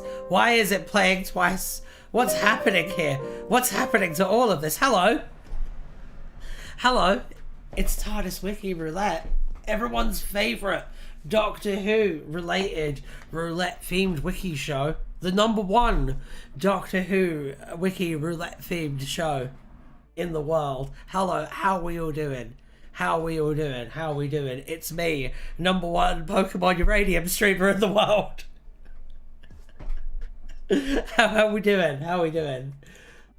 twice? Why is it playing twice? What's happening here? What's happening to all of this? Hello? Hello? It's Tardis Wiki Roulette. Everyone's favourite Doctor Who related roulette themed wiki show. The #1 Doctor Who wiki roulette themed show in the world. Hello, how are we all doing? How are we all doing? How are we doing? It's me, #1 Pokemon Uranium streamer in the world. How are we doing? How are we doing?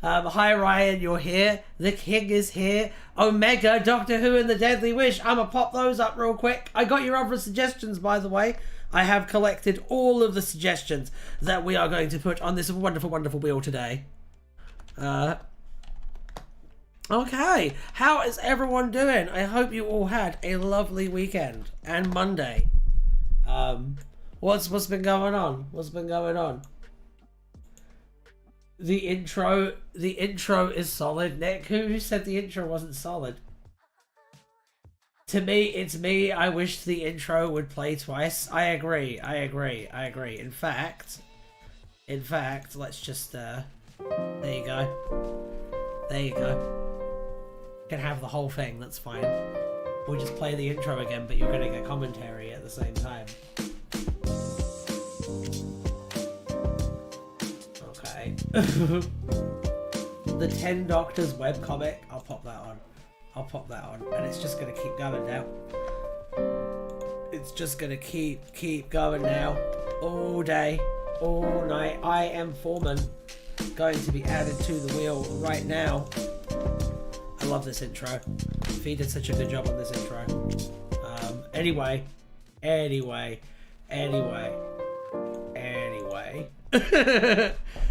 Hi Ryan, you're here. The King is here. Omega, Doctor Who and the Deadly Wish. I'ma pop those up real quick. I got your other suggestions, by the way. I have collected all of the suggestions that we are going to put on this wonderful, wonderful wheel today. Okay, how is everyone doing? I hope you all had a lovely weekend and Monday. What's been going on? What's been going on? The intro is solid. Nick, who said the intro wasn't solid? To me, it's me. I wish the intro would play twice. I agree. In fact, let's just, there you go. There you go. You can have the whole thing, that's fine. We'll just play the intro again, but you're getting a commentary at the same time. The 10 Doctors webcomic, I'll pop that on. And it's just gonna keep going now. It's just gonna keep going now. All day, all night. I Am Foreman going to be added to the wheel right now. I love this intro. Fee did such a good job on this intro. Anyway.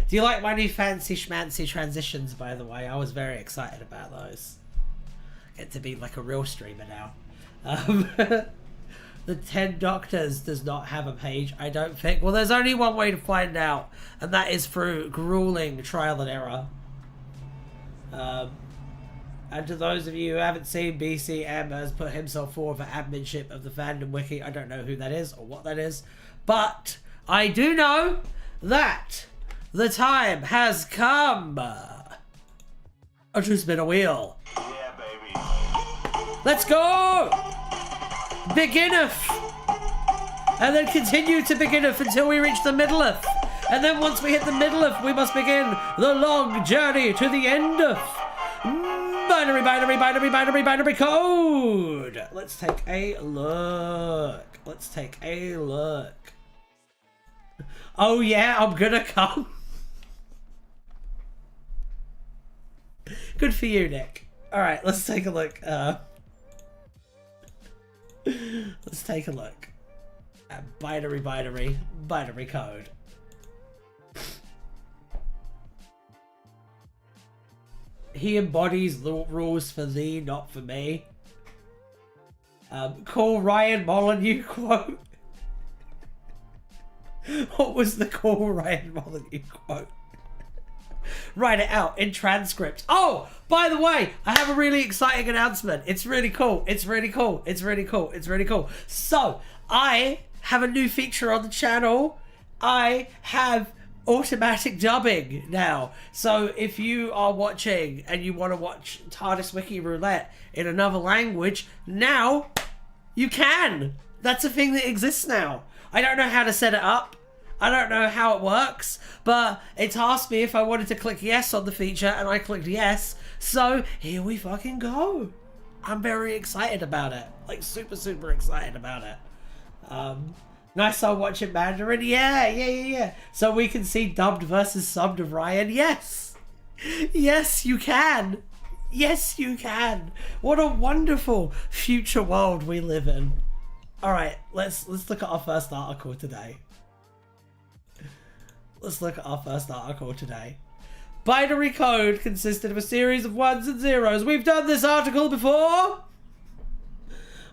Do you like my new fancy schmancy transitions, by the way? I was very excited about those. Get to be like a real streamer now. The 10 Doctors does not have a page, I don't think. Well, there's only one way to find out, and that is through grueling trial and error. And to those of you who haven't seen, BCM has put himself forward for adminship of the Fandom Wiki. I don't know who that is or what that is, but I do know that the time has come. I've just been a wheel. Yeah, baby. Let's go! Beginneth! And then continue to beginneth until we reach the middleth. And then once we hit the middleth, we must begin the long journey to the endeth. Binary code! Let's take a look. Oh yeah, I'm gonna come. Good for you, Nick. Alright, let's take a look. Let's take a look at binary code. He embodies the rules for thee, not for me. Call Ryan Molyneux quote. What was the Call Ryan Molyneux quote? Write it out in transcript. Oh, by the way, I have a really exciting announcement. It's really cool. So, I have a new feature on the channel. I have automatic dubbing now. So if you are watching and you want to watch Tardis Wiki Roulette in another language, now you can. That's a thing that exists now. I don't know how to set it up. I don't know how it works, but it asked me if I wanted to click yes on the feature, and I clicked yes. So here we fucking go. I'm very excited about it. Like super excited about it. Nice on watching Mandarin. Yeah. So we can see dubbed versus subbed of Ryan. Yes, you can. Yes, you can. What a wonderful future world we live in. All right, let's look at our first article today. Binary code consisted of a series of 1s and 0s. We've done this article before.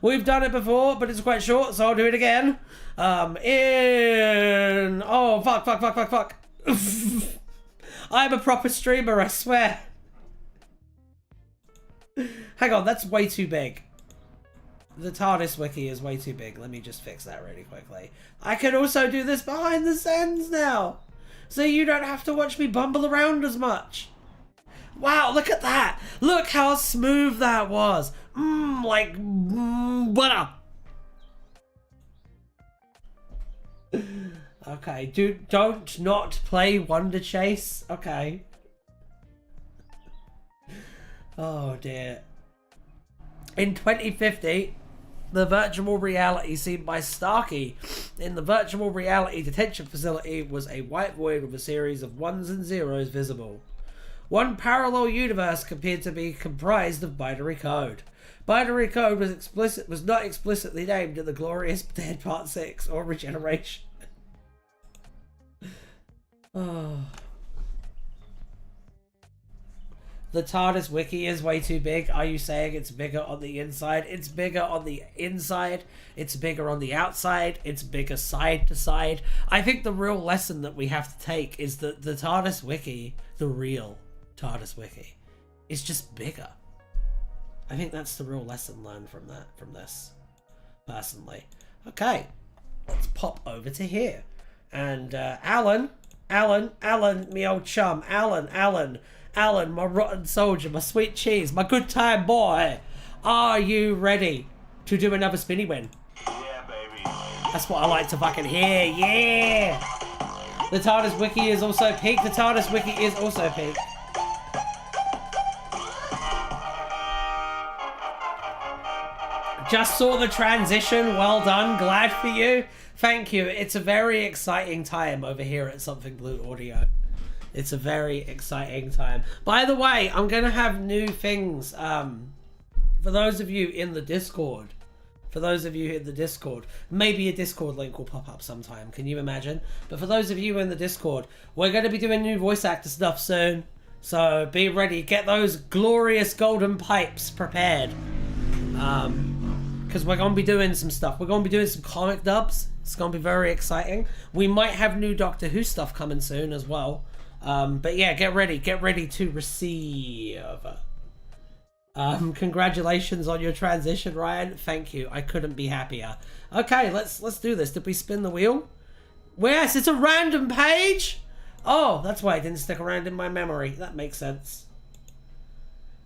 We've done it before, but it's quite short, so I'll do it again. Oh, fuck. I'm a proper streamer, I swear. Hang on, that's way too big. The Tardis Wiki is way too big. Let me just fix that really quickly. I can also do this behind the scenes now. so you don't have to watch me bumble around as much. Wow, look at that. Look how smooth that was. Like butter. Okay, dude, don't not play Wonder Chase. Okay. Oh dear. In 2050, the virtual reality seen by Starkey in the virtual reality detention facility was a white void with a series of ones and zeros visible. One parallel universe appeared to be comprised of binary code. Binary code was not explicitly named in the Glorious Dead Part 6 or Regeneration. Oh. The Tardis Wiki is way too big. Are you saying it's bigger on the inside? It's bigger on the inside. It's bigger on the outside. It's bigger side to side. I think the real lesson that we have to take is that the Tardis Wiki, the real Tardis Wiki, is just bigger. I think that's the real lesson learned from this, personally. Okay, let's pop over to here. And Alan, me old chum, Alan, my rotten soldier, my sweet cheese, my good time boy. Are you ready to do another spinny win? Yeah, baby. That's what I like to fucking hear, yeah! The Tardis Wiki is also peak. The Tardis Wiki is also peak. Just saw the transition, well done, glad for you. Thank you, it's a very exciting time over here at Something Blue Audio. It's a very exciting time. By the way, I'm going to have new things for those of you in the Discord. Maybe a Discord link will pop up sometime. Can you imagine? But for those of you in the Discord, we're going to be doing new voice actor stuff soon. So be ready. Get those glorious golden pipes prepared. Because we're going to be doing some stuff. We're going to be doing some comic dubs. It's going to be very exciting. We might have new Doctor Who stuff coming soon as well. But yeah, get ready to receive. Congratulations on your transition, Ryan. Thank you. I couldn't be happier. Okay, let's do this. Did we spin the wheel? Yes, it's a random page. Oh, that's why it didn't stick around in my memory. That makes sense.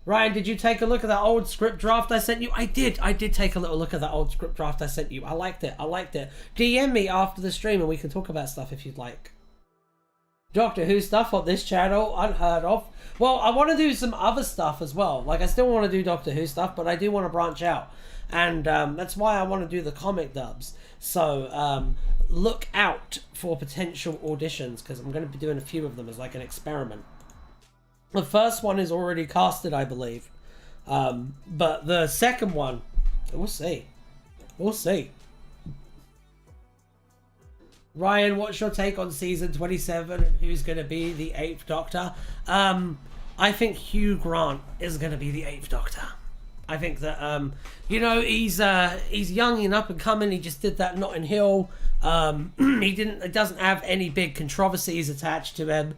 Ryan, did you take a look at that old script draft I sent you? I did take a little look at that old script draft I sent you. I liked it. DM me after the stream and we can talk about stuff if you'd like. Doctor Who stuff on this channel, unheard of. Well, I want to do some other stuff as well. Like, I still want to do Doctor Who stuff, but I do want to branch out. And that's why I want to do the comic dubs. So, look out for potential auditions, because I'm going to be doing a few of them as like an experiment. The first one is already casted, I believe. But the second one, we'll see. Ryan, what's your take on season 27 and who's going to be the 8th Doctor? I think Hugh Grant is going to be the 8th Doctor. I think that, you know, he's young and up and coming. He just did that Notting Hill. It doesn't have any big controversies attached to him.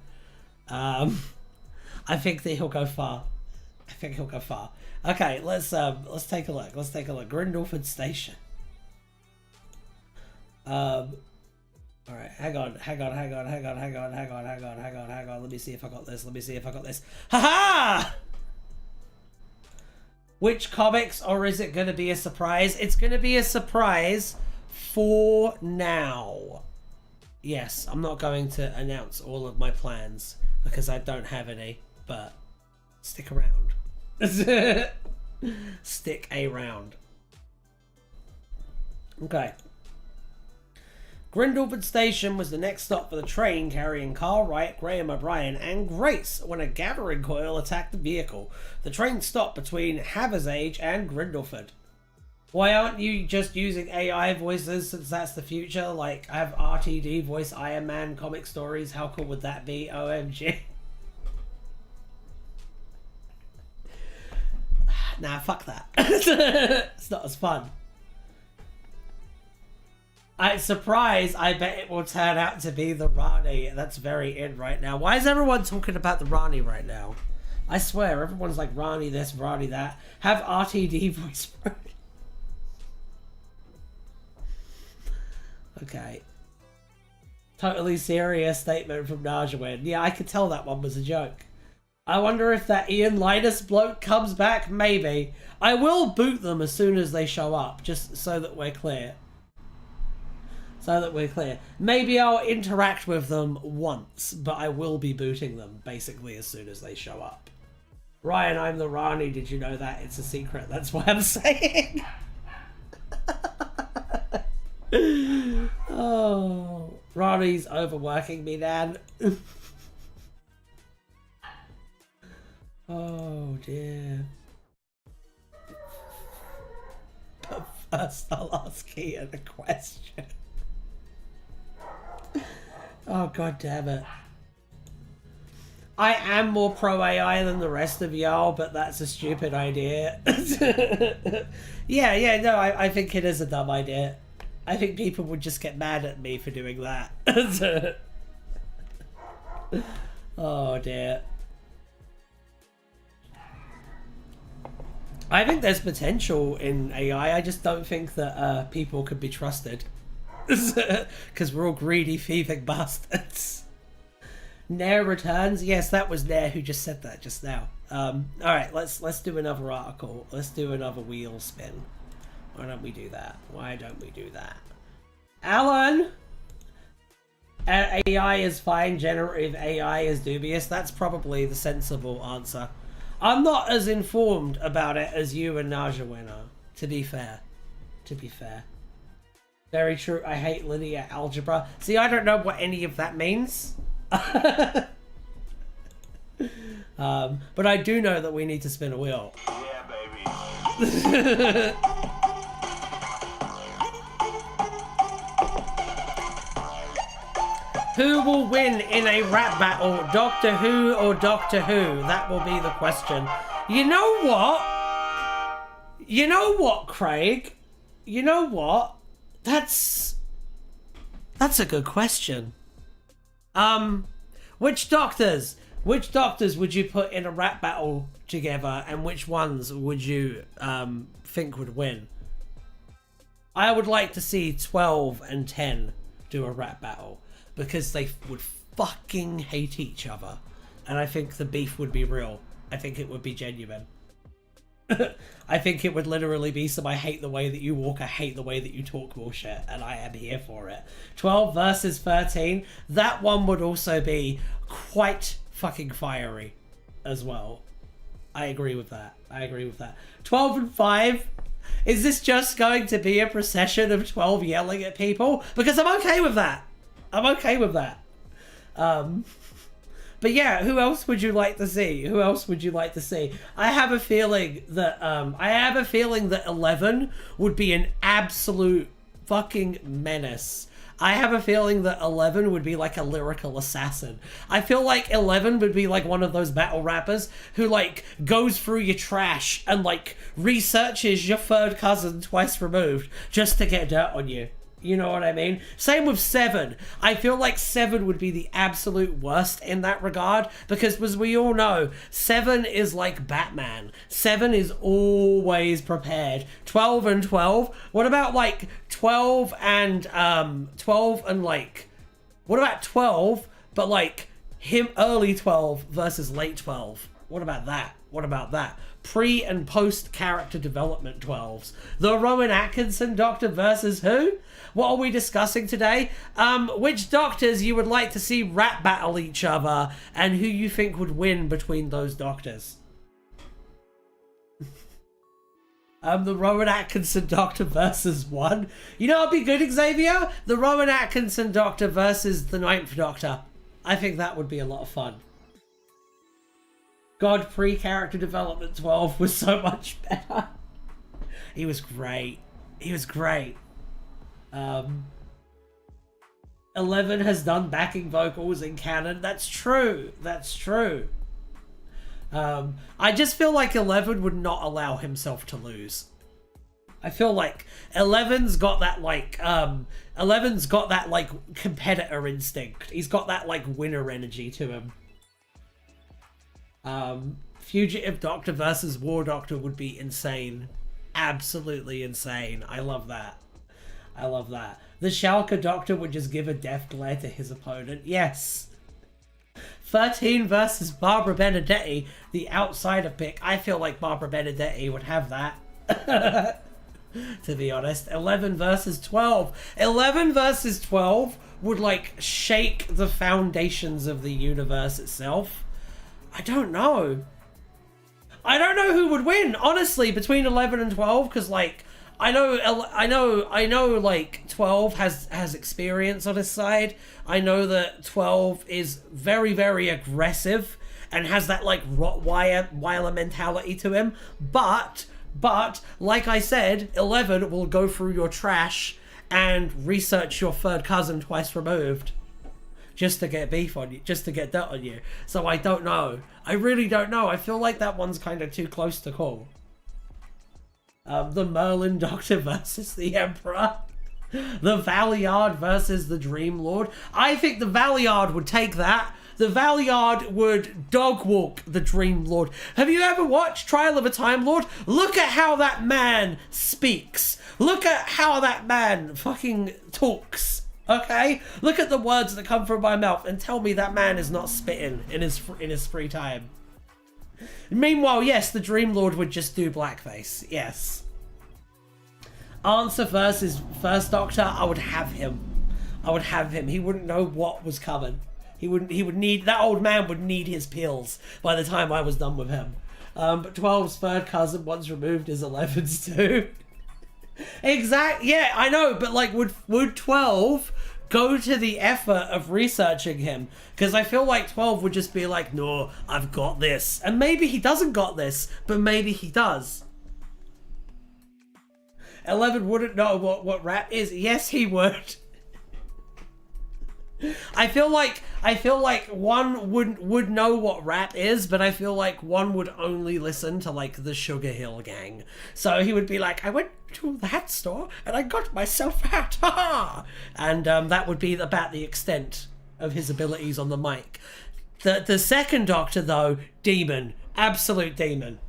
I think that he'll go far. Okay, let's take a look. Grindleford Station. All right, hang on. Let me see if I got this. Ha-ha! Which comics, or is it going to be a surprise? It's going to be a surprise for now. Yes, I'm not going to announce all of my plans because I don't have any, but stick around. Stick around. Okay. Grindleford Station was the next stop for the train carrying Carl Wright, Graham O'Brien, and Grace when a gathering coil attacked the vehicle. The train stopped between Hathersage and Grindleford. Why aren't you just using AI voices since that's the future? Like, I have RTD voice Iron Man comic stories. How cool would that be? OMG. Nah, fuck that. It's not as fun. Surprise, I bet it will turn out to be the Rani. That's very in right now. Why is everyone talking about the Rani right now? I swear, everyone's like Rani this, Rani that. Have RTD voice for it. Okay. Totally serious statement from Najawin. Yeah, I could tell that one was a joke. I wonder if that Ian Linus bloke comes back. Maybe. I will boot them as soon as they show up, just so that we're clear. So that we're clear. Maybe I'll interact with them once, but I will be booting them, basically, as soon as they show up. Ryan, I'm the Rani. Did you know that? It's a secret. That's what I'm saying. Oh, Rani's overworking me, Dan. Oh, dear. But first, I'll ask Ian a question. Oh, god damn it. I am more pro AI than the rest of y'all, but that's a stupid idea. Yeah, no, I think it is a dumb idea. I think people would just get mad at me for doing that. Oh dear. I think there's potential in AI, I just don't think that people could be trusted. Because we're all greedy, thieving bastards. Nair returns. Yes, that was Nair who just said that just now. Alright, let's do another article. Let's do another wheel spin. Why don't we do that? Why don't we do that? Alan! AI is fine, generative AI is dubious. That's probably the sensible answer. I'm not as informed about it as you and Najawin are, to be fair. To be fair. Very true, I hate linear algebra. See, I don't know what any of that means. But I do know that we need to spin a wheel. Yeah, baby. Who will win in a rap battle, Doctor Who or Doctor Who? That will be the question. You know what? You know what, Craig? You know what? That's a good question. Which doctors would you put in a rap battle together, and which ones would you think would win? I would like to see 12 and 10 do a rap battle, because they would fucking hate each other, and I think the beef would be real. I think it would be genuine. I think it would literally be some I hate the way that you walk, I hate the way that you talk bullshit, and I am here for it. 12 versus 13, that one would also be quite fucking fiery as well. I agree with that. 12 and 5, is this just going to be a procession of 12 yelling at people? Because I'm okay with that. But yeah, who else would you like to see? I have a feeling that 11 would be an absolute fucking menace. I have a feeling that 11 would be like a lyrical assassin. I feel like 11 would be like one of those battle rappers who like goes through your trash and like researches your third cousin twice removed just to get dirt on you. You know what I mean? Same with 7. I feel like 7 would be the absolute worst in that regard, because as we all know, 7 is like Batman. 7 is always prepared. 12 and 12. What about like 12 and like, what about 12 but like him early 12 versus late 12? What about that? Pre and post character development 12s. The Rowan Atkinson Doctor versus who? What are we discussing today? Which doctors you would like to see rap battle each other, and who you think would win between those doctors? The Rowan Atkinson Doctor versus one. You know what'd be good, Xavier? The Rowan Atkinson Doctor versus the 9th Doctor. I think that would be a lot of fun. God, pre-character development 12 was so much better. He was great. 11 has done backing vocals in canon. That's true. I just feel like 11 would not allow himself to lose. I feel like 11's got that like competitor instinct. He's got that like winner energy to him. Fugitive Doctor versus War Doctor would be insane. Absolutely insane. I love that. The Schalke Doctor would just give a death glare to his opponent. Yes. 13 versus Barbara Benedetti, the outsider pick. I feel like Barbara Benedetti would have that. To be honest. 11 versus 12. 11 versus 12 would like shake the foundations of the universe itself. I don't know. I don't know who would win, honestly, between 11 and 12, because like I know like 12 has experience on his side. I know that 12 is very, very aggressive and has that like Rottweiler mentality to him. But like I said, 11 will go through your trash and research your third cousin twice removed just to get beef on you, just to get dirt on you. So I don't know. I really don't know. I feel like that one's kind of too close to call. The Merlin Doctor versus the Emperor. The Valiard versus the Dream Lord. I think the Valiard would take that. The Valiard would dog walk the Dream Lord. Have you ever watched Trial of a Time Lord? Look at how that man speaks. Look at how that man fucking talks. Okay? Look at the words that come from my mouth and tell me that man is not spitting in his free time. Meanwhile, yes, the Dream Lord would just do blackface. Yes. Answer versus First Doctor, I would have him. I would have him. He wouldn't know what was coming. He would need, that old man would need his pills by the time I was done with him. But 12's third cousin once removed is 11's too. Exactly. Yeah, I know, but like would 12 go to the effort of researching him? Because I feel like 12 would just be like, no, I've got this. And maybe he doesn't got this, but maybe he does. 11 wouldn't know what rap is. Yes, he would. I feel like one would know what rap is, but I feel like one would only listen to like the Sugar Hill Gang. So he would be like, I went to that store and I got myself a hat. And that would be about the extent of his abilities on the mic. The second Doctor though, demon, absolute demon.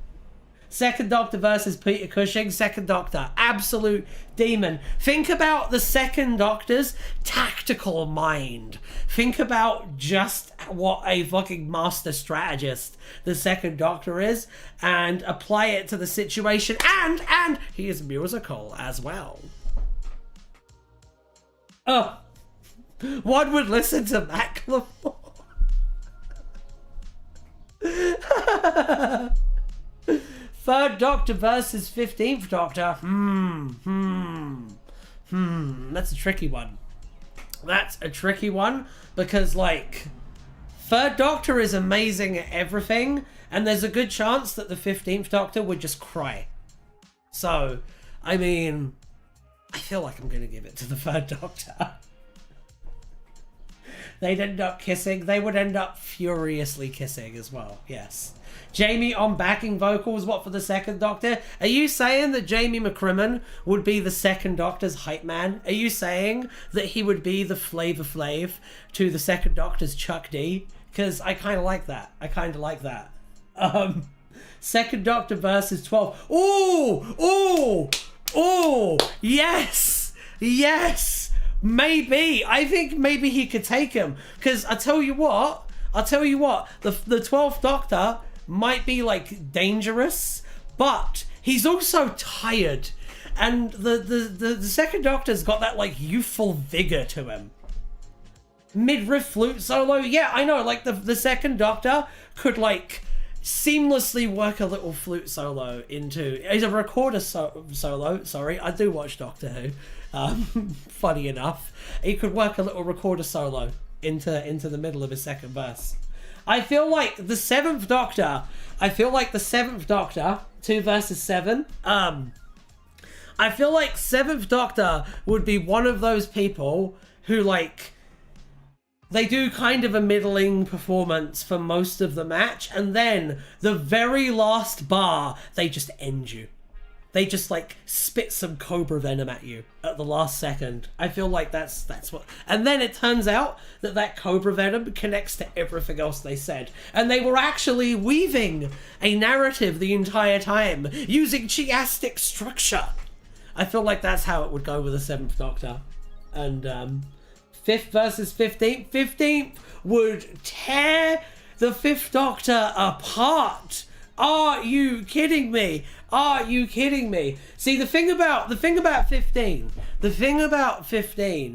Second Doctor versus Peter Cushing. Second Doctor, absolute demon. Think about the Second Doctor's tactical mind. Think about just what a fucking master strategist the Second Doctor is, and apply it to the situation. And he is musical as well. Oh, one would listen to Macklemore. Third Doctor versus 15th Doctor. That's a tricky one. That's a tricky one because, like, Third Doctor is amazing at everything, and there's a good chance that the 15th Doctor would just cry. So, I mean, I feel like I'm going to give it to the Third Doctor. They'd end up kissing. They would end up furiously kissing as well, yes. Jamie on backing vocals, what for the Second Doctor? Are you saying that Jamie McCrimmon would be the Second Doctor's hype man? Are you saying that he would be the Flavor Flav to the Second Doctor's Chuck D? Because I kind of like that. I kind of like that. Second Doctor versus 12. Oh, yes, yes. Maybe. I think maybe he could take him. Because I tell you what, the 12th Doctor might be like dangerous, but he's also tired. And the Second Doctor's got that like youthful vigor to him. Mid-riff flute solo, yeah, I know, like the Second Doctor could like seamlessly work a little flute solo into, he's a recorder solo, sorry, I do watch Doctor Who. Funny enough, he could work a little recorder solo into the middle of his second verse. I feel like the 7th Doctor, 2 versus 7, I feel like 7th Doctor would be one of those people who like, they do kind of a middling performance for most of the match, and then the very last bar, they just end you. They just like spit some cobra venom at you at the last second. I feel like that's what, and then it turns out that cobra venom connects to everything else they said, and they were actually weaving a narrative the entire time using chiastic structure. I feel like that's how it would go with the 7th Doctor. And 5th versus 15th. 15th would tear the 5th Doctor apart. Are you kidding me? Are you kidding me? See, the thing about 15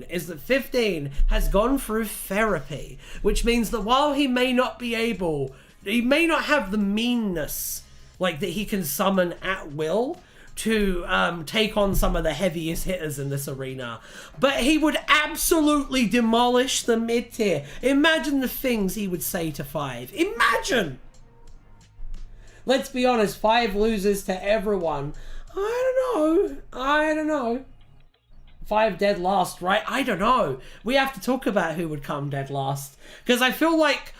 is that 15 has gone through therapy, which means that while he may not have the meanness like that he can summon at will to take on some of the heaviest hitters in this arena, but he would absolutely demolish the mid-tier. Imagine the things he would say to 5. Imagine! Let's be honest, 5 loses to everyone. I don't know. 5 dead last, right? I don't know. We have to talk about who would come dead last. Because I feel like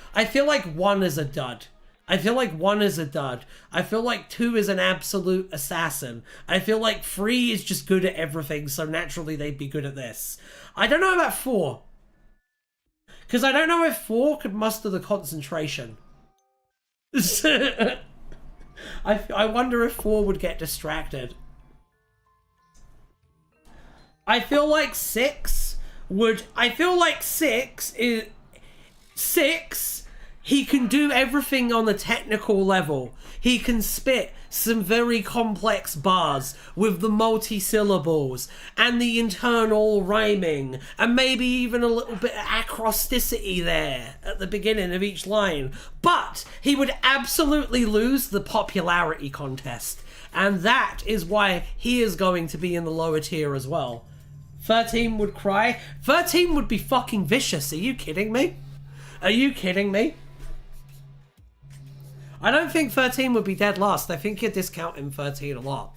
1 is a dud. I feel like 1 is a dud. I feel like 2 is an absolute assassin. I feel like 3 is just good at everything, so naturally they'd be good at this. I don't know about 4. Because I don't know if 4 could muster the concentration. I wonder if 4 would get distracted. I feel like 6 would... I feel like 6 is... 6, he can do everything on the technical level. He can spit some very complex bars with the multi-syllables and the internal rhyming and maybe even a little bit of acrosticity there at the beginning of each line. But he would absolutely lose the popularity contest. And that is why he is going to be in the lower tier as well. 13 would cry. 13 would be fucking vicious. Are you kidding me? Are you kidding me? I don't think 13 would be dead last. I think you're discounting 13 a lot.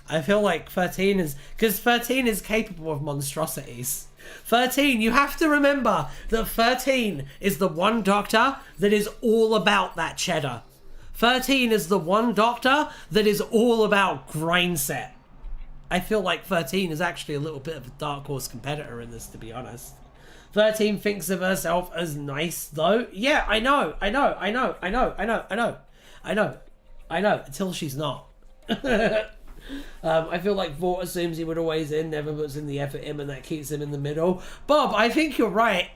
I feel like 13 is... Because 13 is capable of monstrosities. 13, you have to remember that 13 is the one Doctor that is all about that cheddar. 13 is the one Doctor that is all about grind set. I feel like 13 is actually a little bit of a dark horse competitor in this, to be honest. 13 thinks of herself as nice, though. Yeah, I know, until she's not. I feel like Vought assumes he would always in, never puts in the effort in, and that keeps him in the middle. Bob, I think you're right.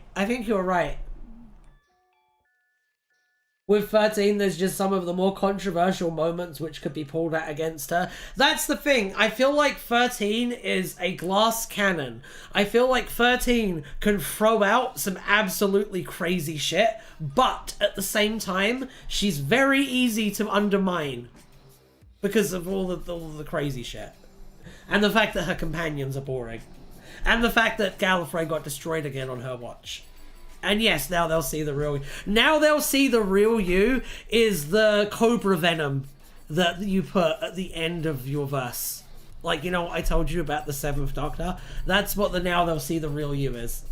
With 13, there's just some of the more controversial moments which could be pulled out against her. That's the thing. I feel like 13 is a glass cannon. I feel like 13 can throw out some absolutely crazy shit, but at the same time, she's very easy to undermine because of all the crazy shit. And the fact that her companions are boring. And the fact that Gallifrey got destroyed again on her watch. And yes, now they'll see the real... Now they'll see the real you is the Cobra Venom that you put at the end of your verse. Like, you know what I told you about the 7th Doctor? That's what the now they'll see the real you is.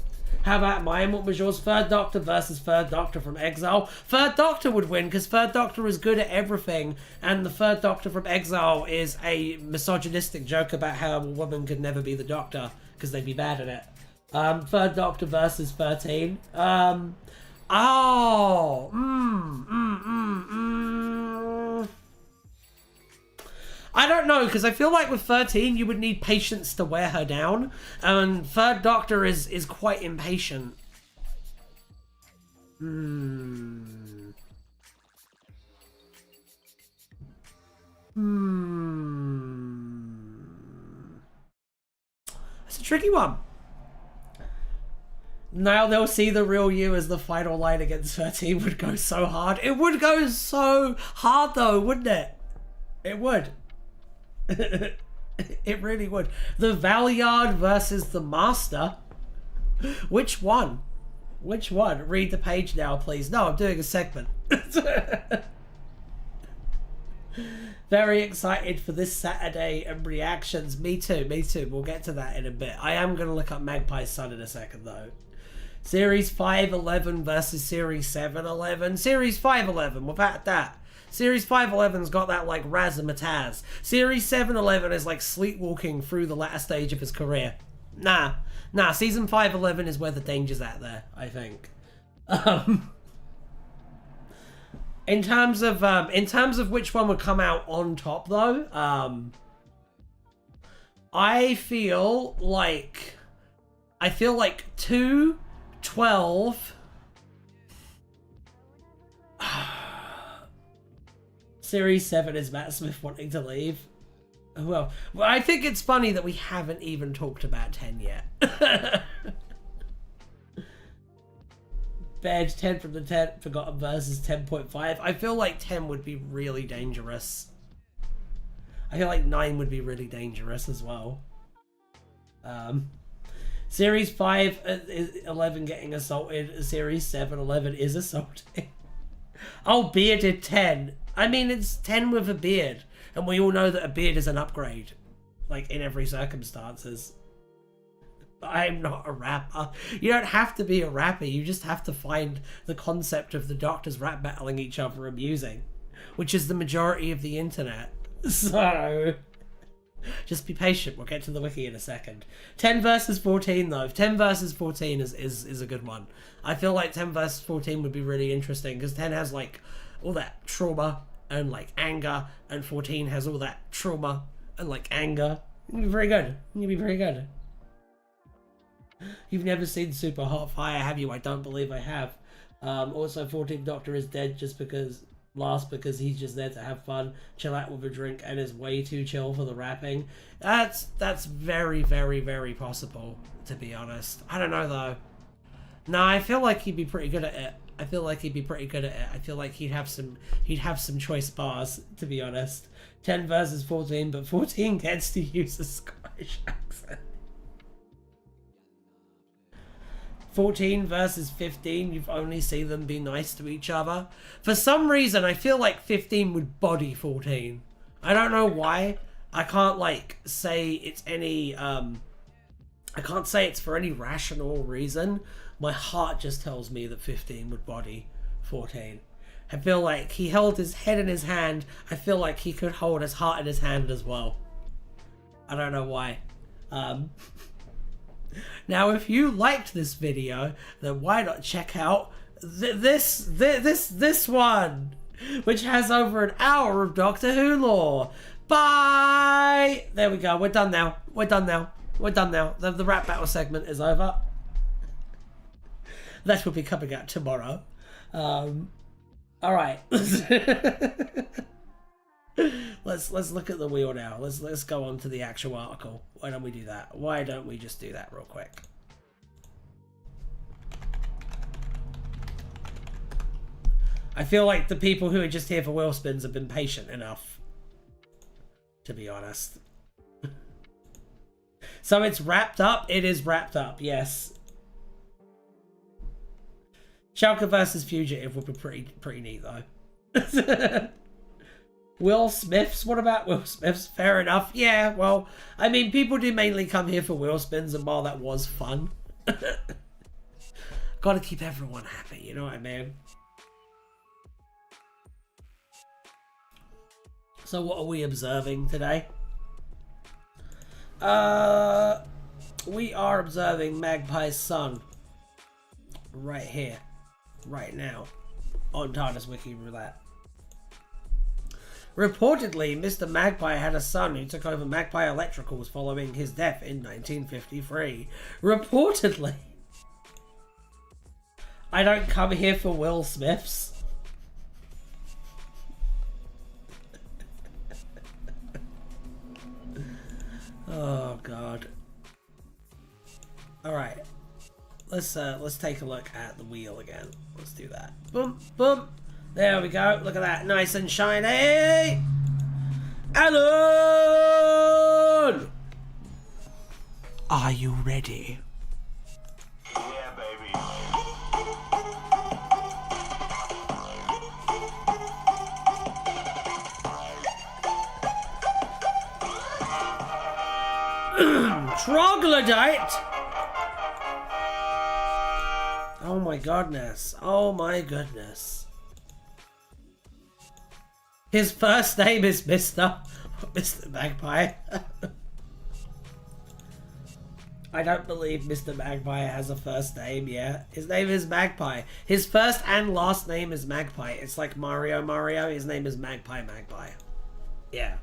How about mine? What was yours? 3rd Doctor versus 3rd Doctor from Exile. 3rd Doctor would win because 3rd Doctor is good at everything. And the 3rd Doctor from Exile is a misogynistic joke about how a woman could never be the Doctor because they'd be bad at it. 3rd Doctor versus 13. I don't know, because I feel like with 13 you would need patience to wear her down, and 3rd Doctor is quite impatient. It's a tricky one. Now they'll see the real you as the final line against 13 would go so hard. It would go so hard though, wouldn't it? It would. It really would. The Valeyard versus the Master. Which one? Which one? Read the page now, please. No, I'm doing a segment. Very excited for this Saturday and reactions. Me too. We'll get to that in a bit. I am going to look up Magpie's Son in a second though. Series 511 versus Series 711. Series 511, without that. Series 511's got that like razzmatazz. Series 711 is like sleepwalking through the latter stage of his career. Nah, season 511 is where the danger's at there, I think. In terms of which one would come out on top though, I feel like I feel like 2, 12... Series 7 is Matt Smith wanting to leave. Well, I think it's funny that we haven't even talked about 10 yet. Bed 10 from the 10, Forgotten Verses 10.5. I feel like 10 would be really dangerous. I feel like 9 would be really dangerous as well. Series 5 is 11 getting assaulted. Series 7, 11 is assaulting. Oh, bearded 10. I mean, it's 10 with a beard. And we all know that a beard is an upgrade. Like, in every circumstances. I'm not a rapper. You don't have to be a rapper. You just have to find the concept of the doctors rap battling each other amusing. Which is the majority of the internet. So... just be patient. We'll get to the wiki in a second. 10 versus 14, though. 10 versus 14 is a good one. I feel like 10 versus 14 would be really interesting. Because 10 has, like, all that trauma and, like, anger. And 14 has all that trauma and, like, anger. It'll be very good. It'll be very good. You've never seen Super Hot Fire, have you? I don't believe I have. Also, 14th Doctor is dead just because he's just there to have fun, chill out with a drink, and is way too chill for the rapping. That's very, very, very possible, to be honest. I don't know though. No, I feel like he'd be pretty good at it. I feel like he'd have some choice bars, to be honest. 10 versus 14, but 14 gets to use a Scottish accent. 14 versus 15, you've only seen them be nice to each other. For some reason, I feel like 15 would body 14. I don't know why. I can't, like, say it's any, I can't say it's for any rational reason. My heart just tells me that 15 would body 14. I feel like he held his head in his hand. I feel like he could hold his heart in his hand as well. I don't know why. Now, if you liked this video, then why not check out this one, which has over an hour of Doctor Who lore. Bye! There we go. We're done now. We're done now. We're done now. The rap battle segment is over. That will be coming out tomorrow. All right. Let's look at the wheel now. Let's go on to the actual article. Why don't we do that? Why don't we just do that real quick? I feel like the people who are just here for wheel spins have been patient enough, to be honest. So it's wrapped up. It is wrapped up. Yes. Schalke versus Fugitive would be pretty neat though. Will Smiths? What about Will Smiths? Fair enough. Yeah, well, I mean, people do mainly come here for wheel spins, and while that was fun, gotta keep everyone happy, you know what I mean? So what are we observing today? We are observing Magpie's son right here, right now, on Tardis Wiki Roulette. Reportedly, Mr. Magpie had a son who took over Magpie Electricals following his death in 1953. Reportedly. I don't come here for Will Smiths. Oh God. All right. Let's take a look at the wheel again. Let's do that. Boom, boom. There we go. Look at that. Nice and shiny. Alan! Are you ready? Yeah, baby. Troglodyte! Oh my goodness. Oh my goodness. His first name is Mr. Magpie. I don't believe Mr. Magpie has a first name yet. His name is Magpie. His first and last name is Magpie. It's like Mario. His name is Magpie. Yeah.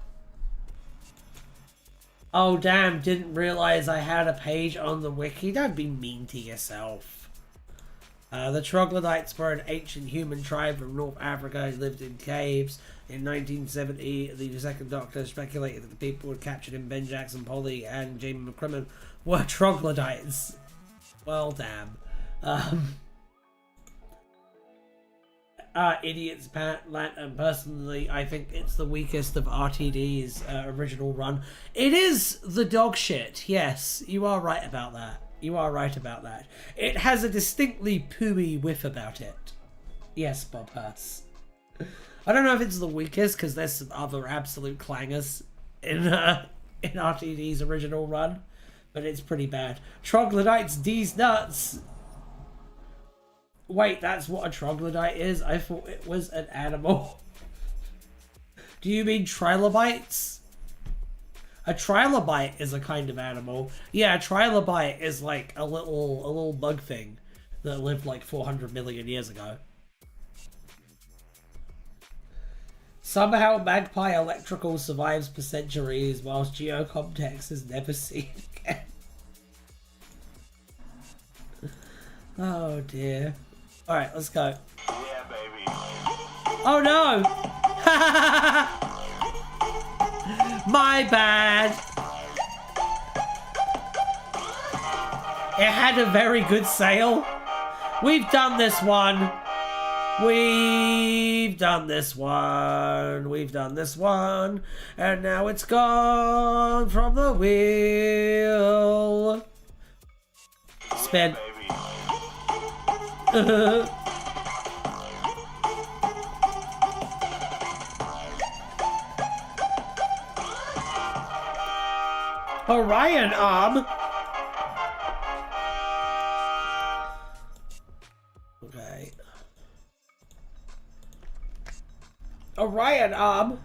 Oh damn, didn't realize I had a page on the wiki. Don't be mean to yourself. The troglodytes were an ancient human tribe from North Africa who lived in caves. In 1970, the Second Doctor speculated that the people who captured in Ben Jackson Polly and Jamie McCrimmon were troglodytes. Well, damn. Idiots, Pat, and personally, I think it's the weakest of RTD's original run. It is the dog shit, yes, you are right about that. You are right about that. It has a distinctly pooey whiff about it. Yes, Bob Hurst. I don't know if it's the weakest, because there's some other absolute clangers in RTD's original run, but it's pretty bad. Troglodytes, D's nuts! Wait, that's what a troglodyte is? I thought it was an animal. Do you mean trilobites? A trilobite is a kind of animal. Yeah, a trilobite is like a little bug thing that lived like 400 million years ago. Somehow Magpie Electrical survives for centuries whilst Geocomtex is never seen again. Oh dear. Alright, let's go. Yeah, baby. Oh no! My bad! It had a very good sale. We've done this one. We've done this one. We've done this one. And now it's gone from the wheel. Spin. Yeah, Orion arm. Okay. Orion arm.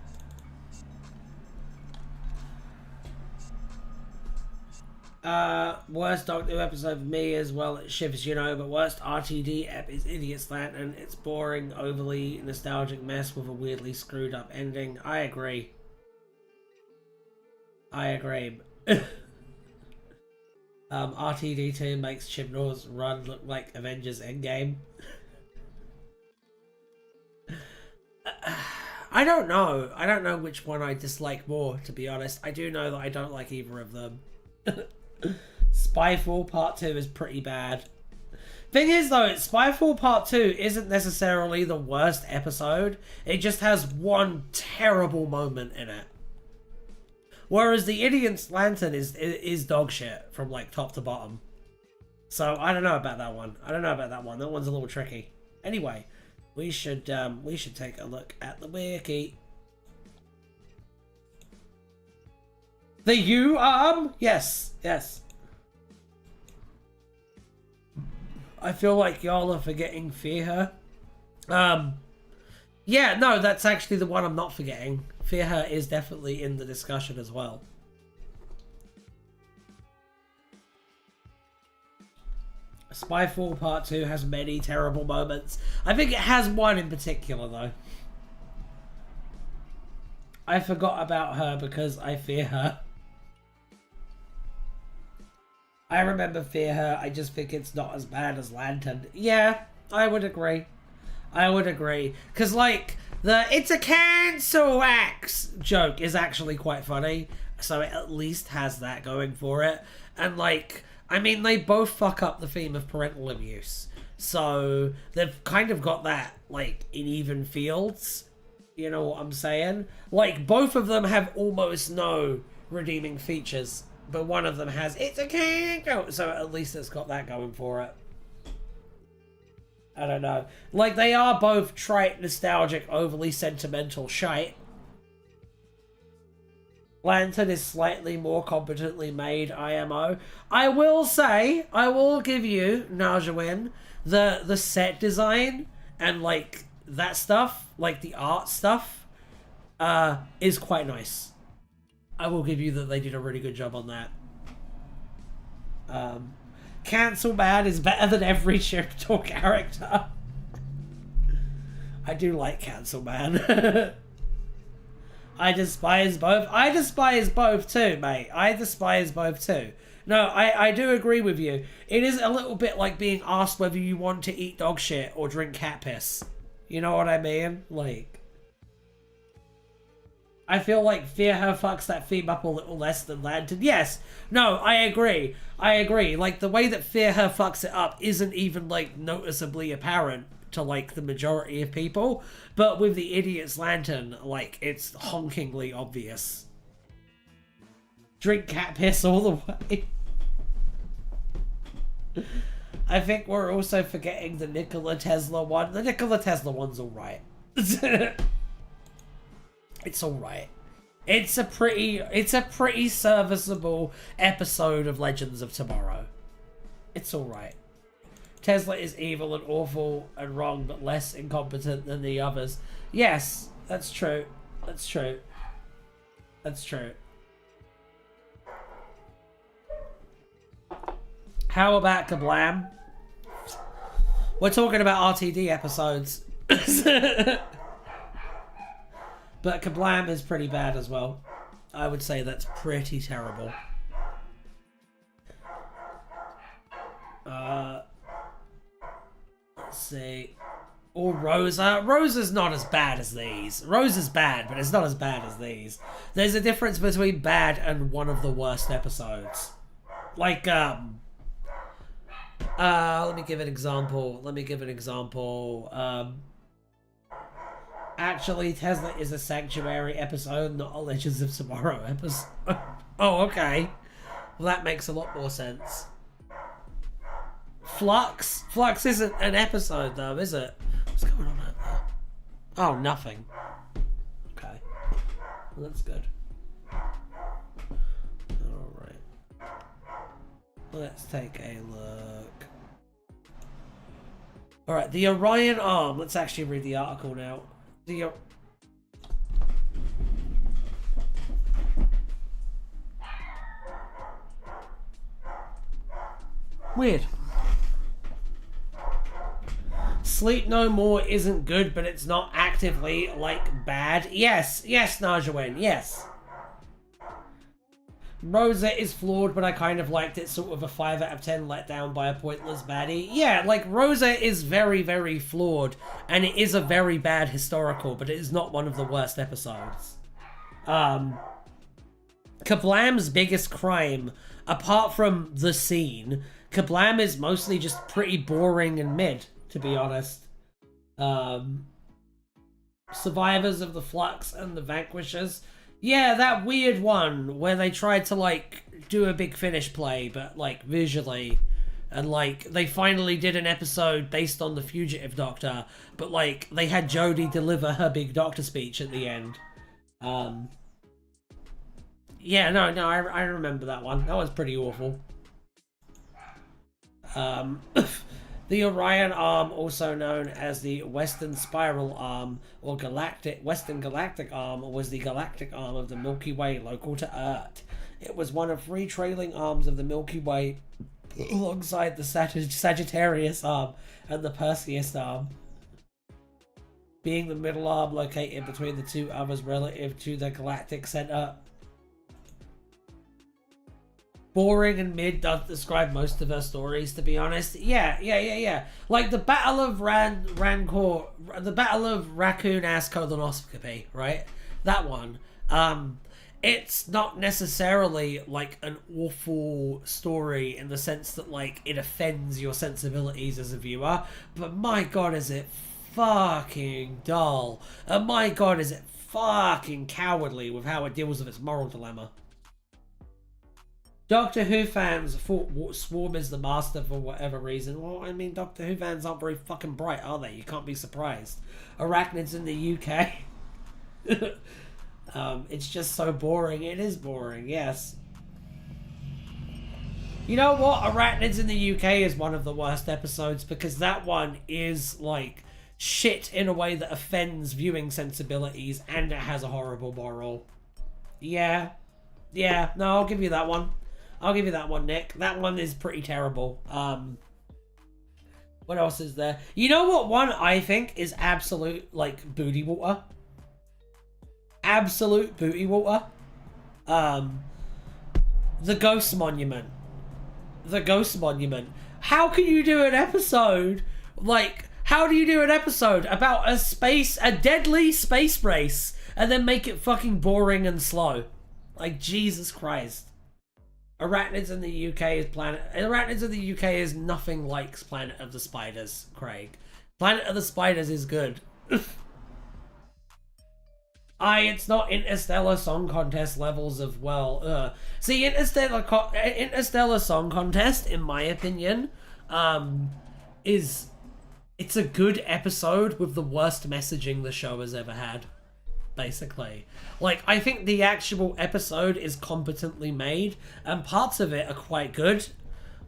Worst Doctor Who episode for me as well. It shivers, you know, but worst RTD ep is Idiot's Lantern. It's boring, overly nostalgic mess with a weirdly screwed up ending. I agree. I agree. RTD2 makes Chibnall's run look like Avengers Endgame. I don't know. I don't know which one I dislike more, to be honest. I do know that I don't like either of them. Spyfall Part 2 is pretty bad. Thing is though, Spyfall Part 2 isn't necessarily the worst episode. It just has one terrible moment in it. Whereas the Idiot's Lantern is dog shit from like top to bottom. So I don't know about that one. I don't know about that one. That one's a little tricky. Anyway, we should take a look at the wiki. The U arm? Yes, yes. I feel like y'all are forgetting Fear Her. Yeah, no, that's actually the one I'm not forgetting. Fear Her is definitely in the discussion as well. Spyfall Part 2 has many terrible moments. I think it has one in particular, though. I forgot about her because I fear her. I remember Fear Her, I just think it's not as bad as Lantern. Yeah, I would agree. I would agree. Because, like, the "it's a cancel axe" joke is actually quite funny. So it at least has that going for it. And, like, I mean, they both fuck up the theme of parental abuse. So they've kind of got that, like, in even fields. You know what I'm saying? Like, both of them have almost no redeeming features. But one of them has "it's a cancel," so at least it's got that going for it. I don't know. Like, they are both trite, nostalgic, overly sentimental shite. Lantern is slightly more competently made IMO. I will say, I will give you, Najawin, the set design and, like, that stuff, like the art stuff, is quite nice. I will give you that they did a really good job on that. Cancel Man is better than every Shiptor character. I do like Cancel Man. I despise both. I despise both too, mate. I despise both too. No, I do agree with you. It is a little bit like being asked whether you want to eat dog shit or drink cat piss. You know what I mean? Like, I feel like Fear Her fucks that theme up a little less than Lantern. Yes. No, I agree. I agree. Like, the way that Fear Her fucks it up isn't even, like, noticeably apparent to, like, the majority of people. But with the Idiot's Lantern, like, it's honkingly obvious. Drink cat piss all the way. I think we're also forgetting the Nikola Tesla one. The Nikola Tesla one's alright. It's alright. It's a pretty serviceable episode of Legends of Tomorrow. It's alright. Tesla is evil and awful and wrong, but less incompetent than the others. Yes, that's true. That's true. That's true. How about Kablam? We're talking about RTD episodes. But Kablam is pretty bad as well. I would say that's pretty terrible. Let's see. Or Rosa. Rosa's not as bad as these. Rosa's bad, but it's not as bad as these. There's a difference between bad and one of the worst episodes. Like, let me give an example. Actually, Tesla is a Sanctuary episode, not a Legends of Tomorrow episode. Oh, okay. Well, that makes a lot more sense. Flux? Flux isn't an episode, though, is it? What's going on out there? Oh, nothing. Okay. Well, that's good. Alright. Let's take a look. Alright, the Orion Arm. Let's actually read the article now. Weird. Sleep No More isn't good, but it's not actively, like, bad. Yes, Najawen, yes. Rosa is flawed, but I kind of liked it. Sort of a 5 out of 10 let down by a pointless baddie. Yeah, like, Rosa is very, very flawed, and it is a very bad historical, but it is not one of the worst episodes. Kablam's biggest crime, apart from the scene, Kablam is mostly just pretty boring and mid, to be honest. Survivors of the Flux and the Vanquishers. Yeah, that weird one where they tried to, like, do a big finish play, but, like, visually. And, like, they finally did an episode based on the Fugitive Doctor, but, like, they had Jodie deliver her big Doctor speech at the end. Yeah, no, I remember that one. That was pretty awful. The Orion Arm, also known as the Western Spiral Arm or Western Galactic Arm, was the galactic arm of the Milky Way local to Earth. It was one of 3 trailing arms of the Milky Way alongside the Sagittarius Arm and the Perseus Arm, being the middle arm located between the 2 others relative to the galactic center. Boring and mid does describe most of her stories, to be honest. Yeah. Like the Battle of the Battle of Raccoon Ass Colonoscopy, right? That one. It's not necessarily like an awful story in the sense that like it offends your sensibilities as a viewer, but my god is it fucking dull. And my god is it fucking cowardly with how it deals with its moral dilemma. Doctor Who fans thought Swarm is the master for whatever reason. Well, I mean, Doctor Who fans aren't very fucking bright, are they? You can't be surprised. Arachnids in the UK. It's just so boring. It is boring, yes. You know what? Arachnids in the UK is one of the worst episodes because that one is, like, shit in a way that offends viewing sensibilities and it has a horrible moral. Yeah. No, I'll give you that one. I'll give you that one, Nick. That one is pretty terrible. What else is there? You know what one I think is absolute, like, booty water? absolute booty water. The Ghost Monument. The Ghost Monument. How can you do an episode, like, how do you do an episode about a deadly space race and then make it fucking boring and slow? Like, Jesus Christ. Arachnids in the UK is nothing like Planet of the Spiders, Craig. Planet of the Spiders is good. It's not Interstellar Song Contest levels of, See, Interstellar Song Contest, in my opinion, it's a good episode with the worst messaging the show has ever had, basically. Like, I think the actual episode is competently made, and parts of it are quite good,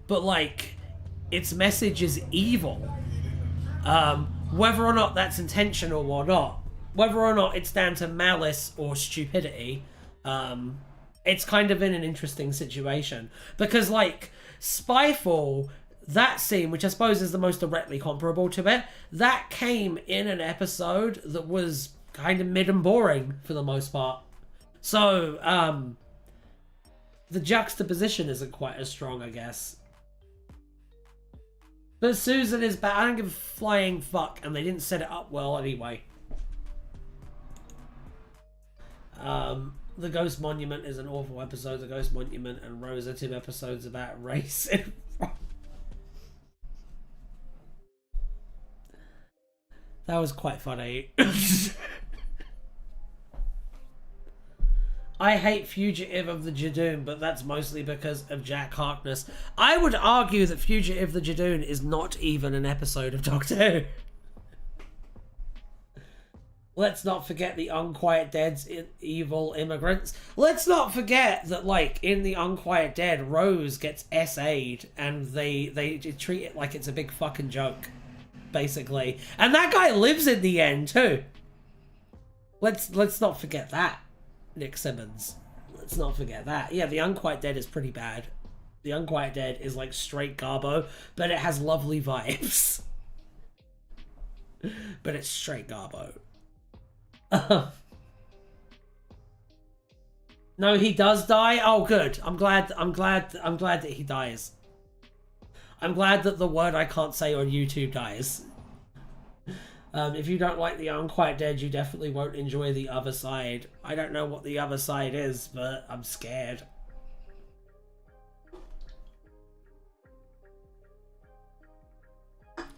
but, like, its message is evil. Whether or not that's intentional or not, whether or not it's down to malice or stupidity, it's kind of in an interesting situation. Because, like, Spyfall, that scene, which I suppose is the most directly comparable to it, that came in an episode that was kind of mid and boring for the most part. So, the juxtaposition isn't quite as strong, I guess. But Susan is bad. I don't give a flying fuck, and they didn't set it up well anyway. The Ghost Monument is an awful episode. The Ghost Monument and Rose are 2 episodes about race. That was quite funny. I hate Fugitive of the Jadoon, but that's mostly because of Jack Harkness. I would argue that Fugitive of the Jadoon is not even an episode of Doctor Who. Let's not forget the Unquiet Dead's evil immigrants. Let's not forget that, like, in the Unquiet Dead, Rose gets SA'd and they treat it like it's a big fucking joke, basically. And that guy lives in the end, too. Let's not forget that. Nick Simmons. Let's not forget that. Yeah, the Unquiet Dead is pretty bad. The Unquiet Dead is like straight Garbo, but it has lovely vibes. But it's straight Garbo. No, he does die. Oh, good. I'm glad that he dies. I'm glad that the word I can't say on YouTube dies. If you don't like the Unquiet Dead, you definitely won't enjoy the other side. I don't know what the other side is, but I'm scared.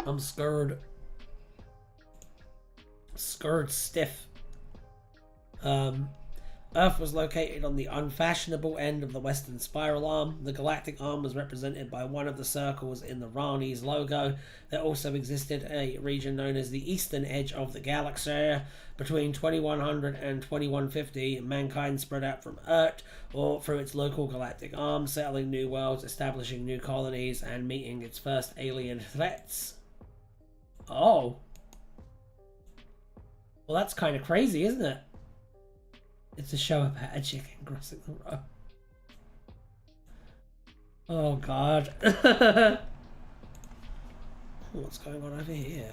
I'm scared. Scared stiff. Earth was located on the unfashionable end of the Western Spiral Arm. The galactic arm was represented by one of the circles in the Rani's logo. There also existed a region known as the eastern edge of the galaxy. Between 2100 and 2150, mankind spread out from Earth or through its local galactic arm, settling new worlds, establishing new colonies, and meeting its first alien threats. Oh. Well, that's kind of crazy, isn't it? It's a show about a chicken crossing the road. Oh, God. What's going on over here?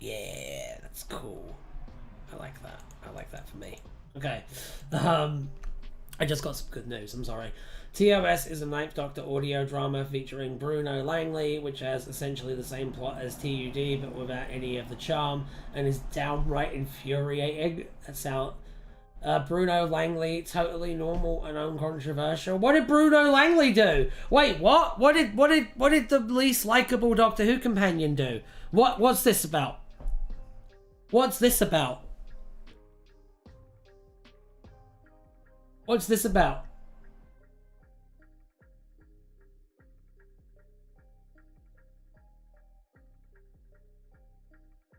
Yeah, that's cool. I like that. I like that for me. Okay. I just got some good news. I'm sorry. TOS is a Ninth Doctor audio drama featuring Bruno Langley, which has essentially the same plot as TUD, but without any of the charm, and is downright infuriating. That's how Bruno Langley, totally normal and uncontroversial. What did Bruno Langley do? Wait, what? What did the least likable Doctor Who companion do? What's this about? What's this about? What's this about?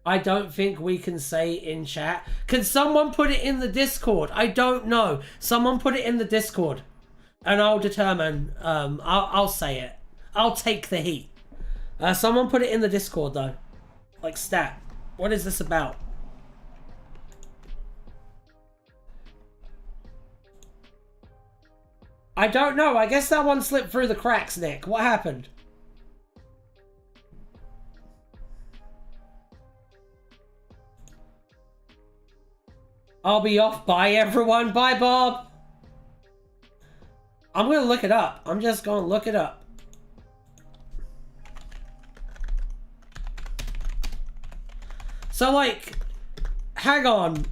I don't think we can say in chat. Can someone put it in the Discord? I don't know. Someone put it in the Discord, and I'll determine. I'll say it. I'll take the heat. Someone put it in the Discord though. Like stat. What is this about? I don't know. I guess that one slipped through the cracks, Nick. What happened? I'll be off. Bye, everyone. Bye, Bob. I'm gonna look it up. I'm just gonna look it up. So, like, hang on.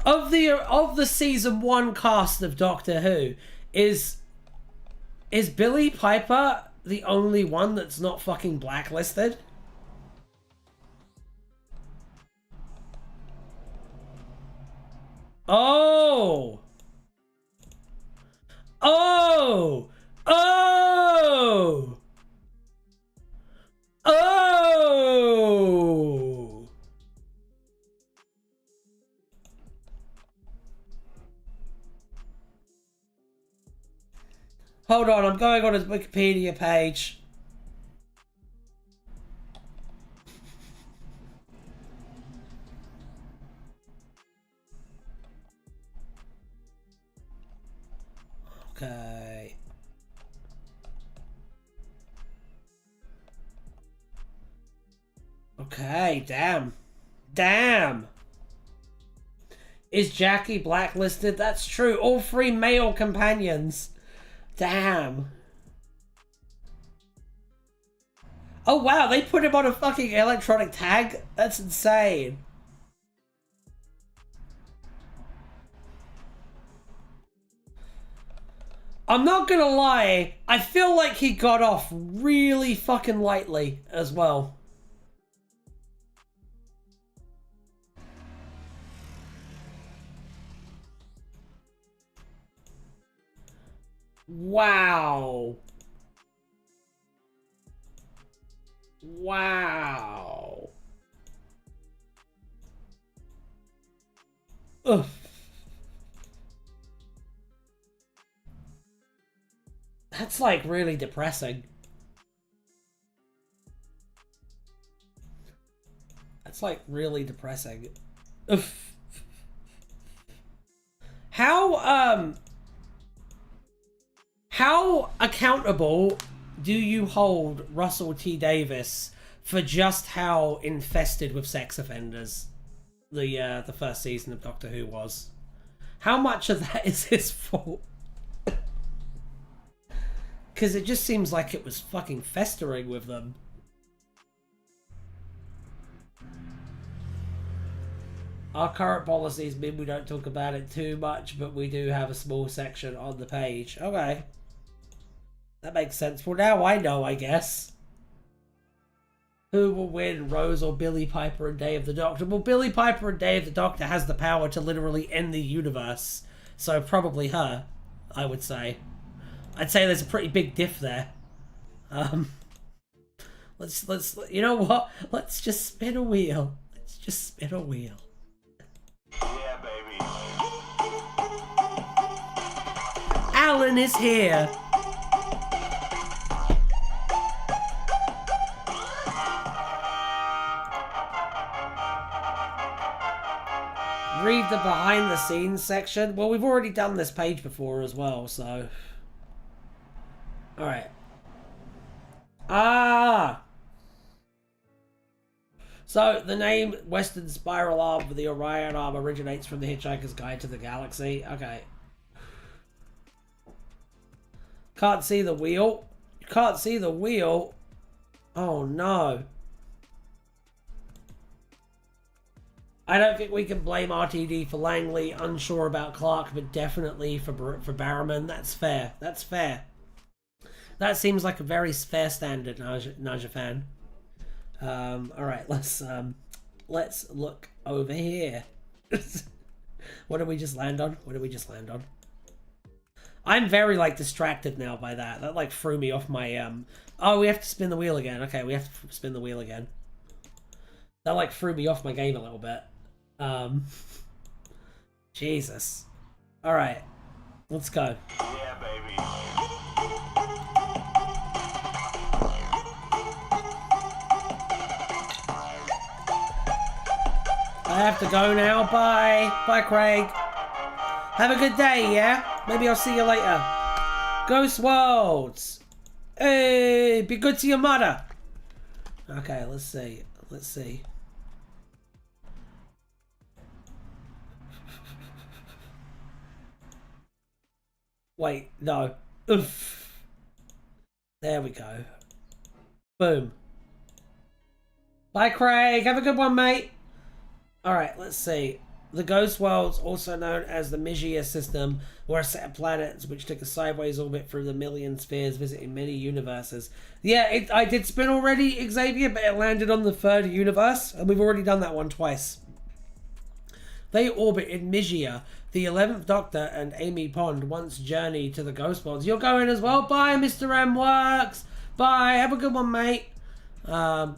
Of the season 1 cast of Doctor Who, is Billie Piper the only one that's not fucking blacklisted? Oh! Oh! Oh! Oh! Hold on, I'm going on his Wikipedia page. Okay. Okay, damn. Damn! Is Jackie blacklisted? That's true. All 3 male companions. Damn. Oh wow, they put him on a fucking electronic tag? That's insane. I'm not gonna lie, I feel like he got off really fucking lightly as well. Wow. Wow. Ugh. That's like really depressing. That's like really depressing. Ugh. How accountable do you hold Russell T Davies for just how infested with sex offenders the first season of Doctor Who was? How much of that is his fault? Because it just seems like it was fucking festering with them. Our current policies mean we don't talk about it too much, but we do have a small section on the page. Okay. That makes sense. Well, now I know, I guess. Who will win, Rose or Billie Piper and Day of the Doctor? Well, Billie Piper and Day of the Doctor has the power to literally end the universe. So probably her, I would say. I'd say there's a pretty big diff there. Let's you know what? Let's just spin a wheel. Let's just spin a wheel. Yeah, baby. Alan is here. Read the behind the scenes section. Well, we've already done this page before as well, so. Alright. Ah! So, the name Western Spiral Arm for the Orion Arm originates from the Hitchhiker's Guide to the Galaxy. Okay. Can't see the wheel. You can't see the wheel. Oh no. I don't think we can blame RTD for Langley. Unsure about Clark, but definitely for Barrowman. That's fair. That's fair. That seems like a very fair standard, Naja fan. Alright, let's look over here. What did we just land on? What did we just land on? I'm very, like, distracted now by that. That, like, threw me off my, Oh, we have to spin the wheel again. Okay, we have to spin the wheel again. That, like, threw me off my game a little bit. Jesus. Alright. Let's go. Yeah, baby. I have to go now. Bye. Bye, Craig. Have a good day, yeah? Maybe I'll see you later. Ghost Worlds. Hey, be good to your mother. Okay, let's see. Let's see. Wait, no. Oof. There we go. Boom. Bye, Craig. Have a good one, mate. Alright, let's see. The Ghost Worlds, also known as the Migia system, were a set of planets which took a sideways orbit through the million spheres, visiting many universes. Yeah, I did spin already, Xavier, but it landed on the third universe, and we've already done that one twice. They orbit in Migia. The 11th Doctor and Amy Pond once journeyed to the Ghost Worlds. You're going as well? Bye, Mr. M Works. Bye. Have a good one, mate. The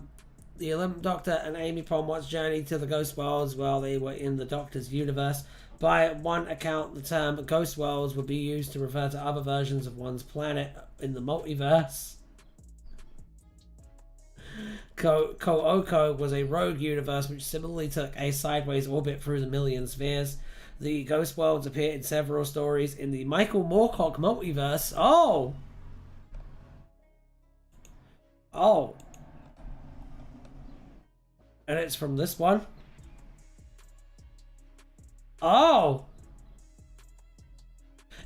11th Doctor and Amy Pond once journeyed to the Ghost Worlds while they were in the Doctor's universe. By one account, the term Ghost Worlds would be used to refer to other versions of one's planet in the multiverse. Ko'oko was a rogue universe which similarly took a sideways orbit through the million spheres. The Ghost Worlds appear in several stories in the Michael Moorcock multiverse. Oh! Oh. And it's from this one. Oh!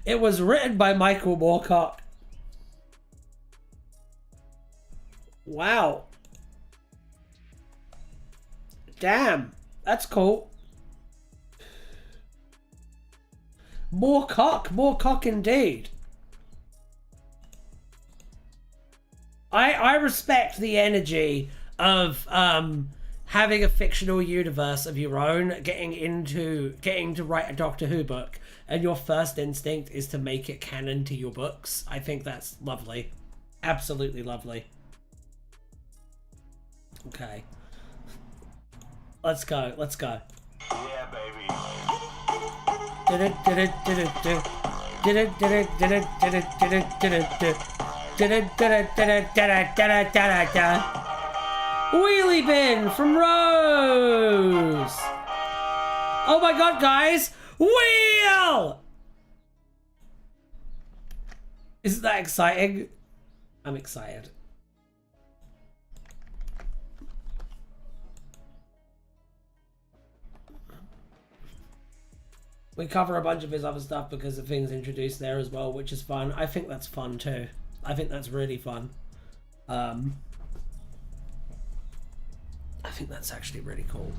It was written by Michael Moorcock. Wow. Damn. That's cool. More cock indeed. I respect the energy of having a fictional universe of your own, getting to write a Doctor Who book, and your first instinct is to make it canon to your books. I think that's lovely. Absolutely lovely. Okay. Let's go. Let's go. Yeah, baby. Wheelie bin from Rose. Oh my god, guys. Wheel! Isn't that exciting? I'm excited. We cover a bunch of his other stuff because of things introduced there as well, which is fun. I think that's fun too. I think that's really fun. I think that's actually really cool.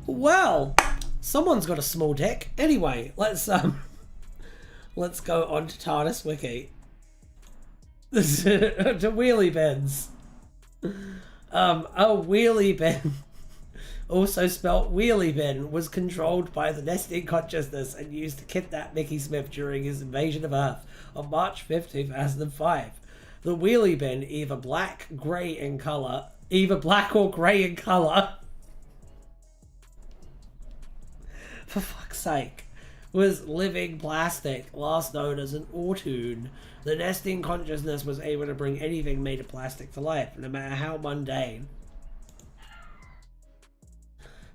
Well, someone's got a small dick. Anyway, let's go on to Tardis Wiki. To wheelie bins. A wheelie bin, also spelt wheelie bin, was controlled by the nesting consciousness and used to kidnap Mickey Smith during his invasion of Earth on March 5th, 2005. The wheelie bin, either black or grey in colour, for fuck's sake, was living plastic, last known as an autoon. The nesting consciousness was able to bring anything made of plastic to life, no matter how mundane.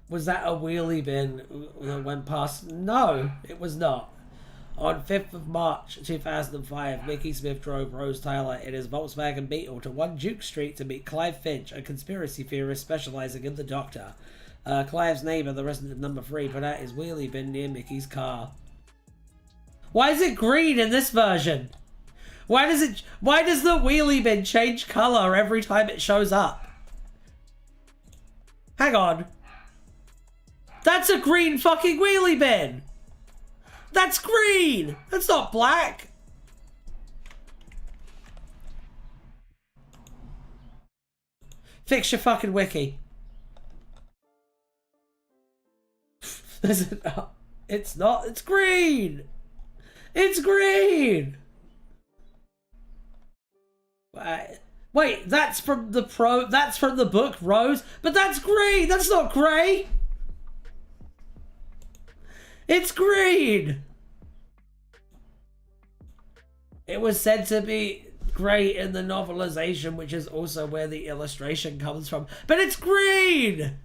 Was that a wheelie bin that went past? No, it was not. On 5th of March 2005, Mickey Smith drove Rose Tyler in his Volkswagen Beetle to 1 Duke Street to meet Clive Finch, a conspiracy theorist specialising in the Doctor. Clive's neighbour, the resident of number 3, put out his wheelie bin near Mickey's car. Why is it green in this version? Why does the wheelie bin change colour every time it shows up? Hang on. That's a green fucking wheelie bin. That's green. That's not black. Fix your fucking wiki. It's not. It's green. It's green. Wait, that's from the book Rose, but that's green. That's not grey. It's green. It was said to be grey in the novelization, which is also where the illustration comes from, but it's green.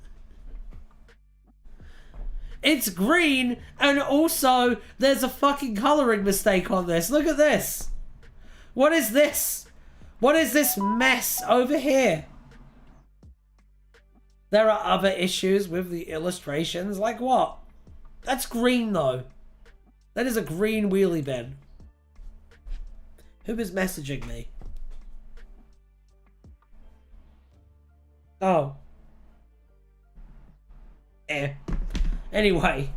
It's green, and also there's a fucking colouring mistake on this. Look at this. What is this? What is this mess over here? There are other issues with the illustrations. Like what? That's green though. That is a green wheelie bin. Who is messaging me? Oh. Anyway.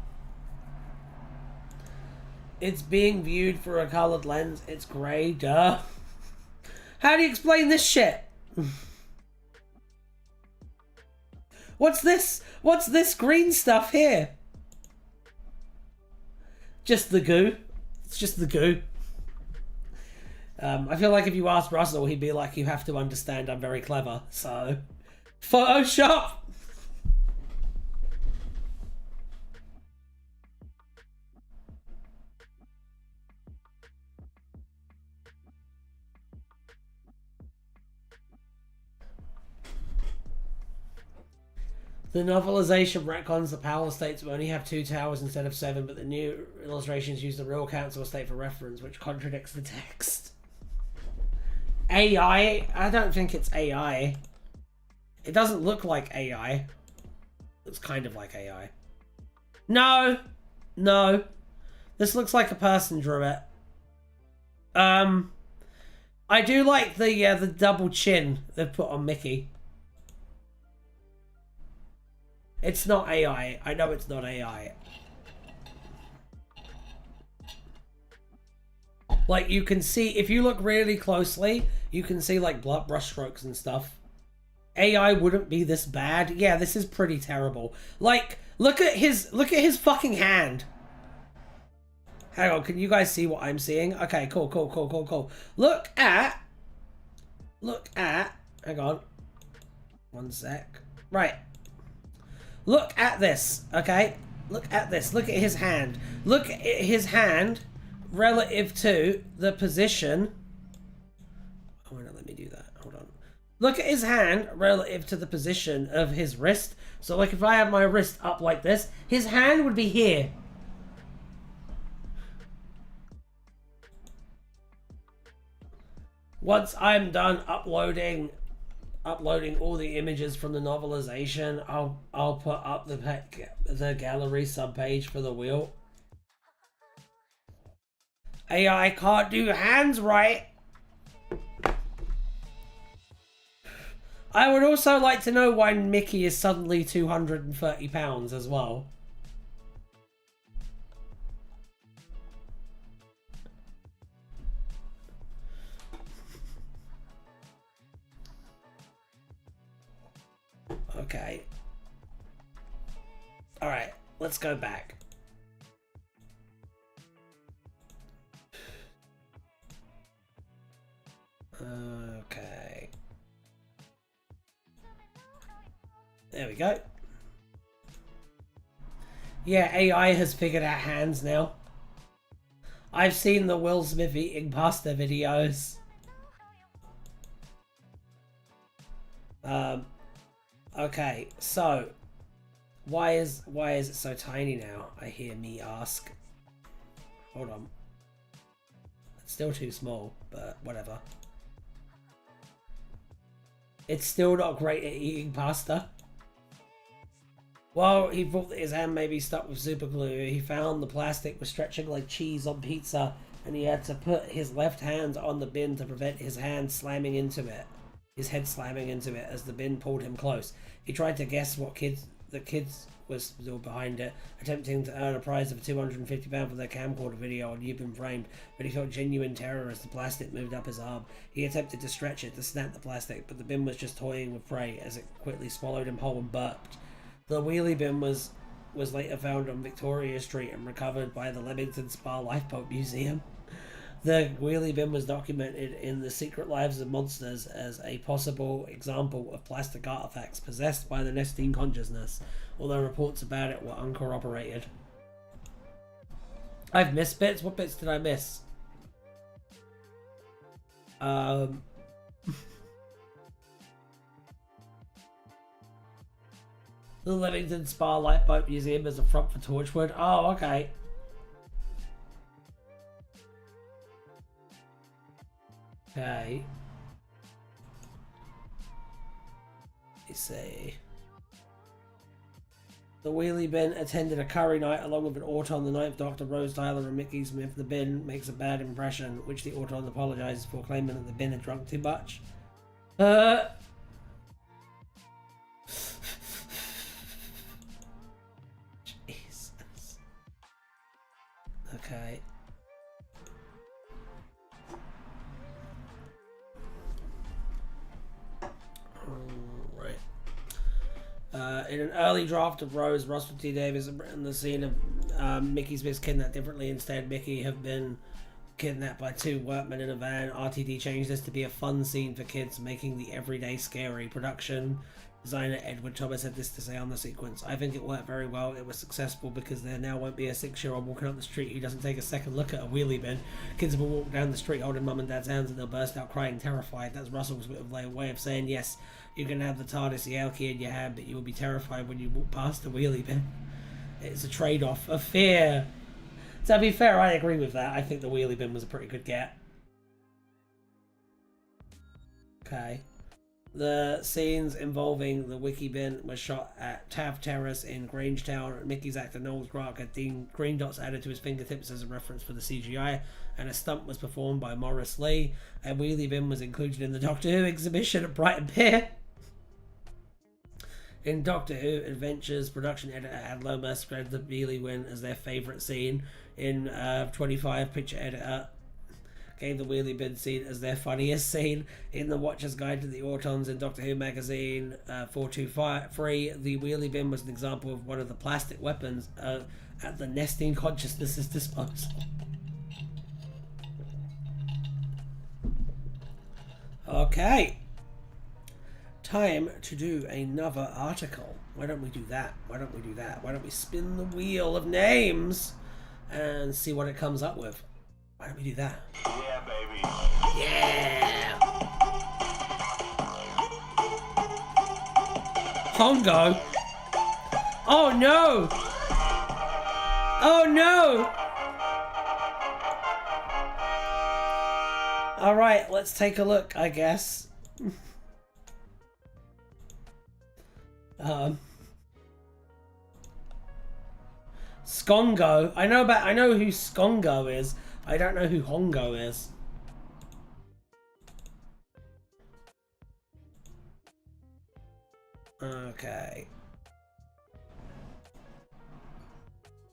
It's being viewed through a colored lens. It's grey, duh. How do you explain this shit? What's this? What's this green stuff here? Just the goo. It's just the goo. I feel like if you asked Russell, he'd be like, you have to understand I'm very clever, so... Photoshop! The novelization retcons the power states will only have 2 towers instead of 7, but the new illustrations use the real council estate for reference, which contradicts the text. AI? I don't think it's AI. It doesn't look like AI. It's kind of like AI. No! No. This looks like a person drew it. I do like the double chin they've put on Mickey. It's not AI. I know it's not AI. Like, you can see, if you look really closely, you can see, like, brush strokes and stuff. AI wouldn't be this bad. Yeah, this is pretty terrible. Like, look at his fucking hand. Hang on, can you guys see what I'm seeing? Okay, cool. Look at, hang on. One sec. Right. Look at this, okay? Look at this. Look at his hand. Look at his hand relative to the position. Oh, no, let me do that. Hold on. Look at his hand relative to the position of his wrist. So, like, if I have my wrist up like this, his hand would be here. Once I'm done uploading all the images from the novelization, I'll put up the gallery subpage for the wheel. AI can't do hands right. I would also like to know why Mickey is suddenly 230 pounds as well. Okay. Alright, let's go back. Okay. There we go. Yeah, AI has figured out hands now. I've seen the Will Smith eating pasta videos. Okay, so why is it so tiny now? I hear me ask. Hold on. It's still too small, but whatever. It's still not great at eating pasta. Well, he thought that his hand may be stuck with super glue. He found the plastic was stretching like cheese on pizza, and he had to put his left hand on the bin to prevent his hand slamming into it. His head slamming into it as the bin pulled him close. He tried to guess what the kids was still behind it, attempting to earn a prize of £250 for their camcorder video on You've Been Framed, but he felt genuine terror as the plastic moved up his arm. He attempted to stretch it to snap the plastic, but the bin was just toying with prey as it quickly swallowed him whole and burped. The wheelie bin was later found on Victoria Street and recovered by the Leamington Spa Lifeboat Museum. The wheelie bin was documented in The Secret Lives of Monsters as a possible example of plastic artifacts possessed by the Nestine consciousness, although reports about it were uncorroborated. I've missed bits? What bits did I miss? The Leamington Spa Lifeboat Museum is a front for Torchwood. Oh, okay. Okay. Let me see. The Wheelie Bin attended a curry night along with an Auton, the Ninth Doctor, Rose Tyler, and Mickey Smith. The Bin makes a bad impression, which the Auton apologizes for, claiming that the Bin had drunk too much. Jesus. Okay. In an early draft of Rose, Russell T Davies had written the scene of Mickey Smith's kidnapped differently. Instead, Mickey have been kidnapped by two workmen in a van. RTD changed this to be a fun scene for kids, making the everyday scary. Production designer Edward Thomas had this to say on the sequence: I think it worked very well. It was successful because there now won't be a 6-year-old walking up the street who doesn't take a second look at a wheelie bin. Kids will walk down the street holding mum and dad's hands and they'll burst out crying terrified. That's Russell's way of saying, yes, you can have the Tardis Yalki in your hand, but you will be terrified when you walk past the wheelie bin. It's a trade-off of fear. To be fair, I agree with that. I think the wheelie bin was a pretty good get. Okay. The scenes involving the Wiki Bin were shot at Tav Terrace in Grangetown. Mickey's actor Noel Clark had green dots added to his fingertips as a reference for the CGI, and a stunt was performed by Morris Lee. A wheelie bin was included in the Doctor Who exhibition at Brighton Pier. In Doctor Who Adventures, production editor had Lomas spread the wheelie bin as their favourite scene. In 25, picture editor gave the wheelie bin scene as their funniest scene. In the Watcher's Guide to the Autons in Doctor Who magazine 423, the wheelie bin was an example of one of the plastic weapons at the nesting consciousness's disposal. Okay. Time to do another article. Why don't we do that? Why don't we spin the wheel of names and see what it comes up with? Why don't we do that? Yeah, baby. Yeah! Hongo! Oh no! Oh no! Alright, let's take a look, I guess. Skongo. I know who Skongo is. I don't know who Hongo is. Okay.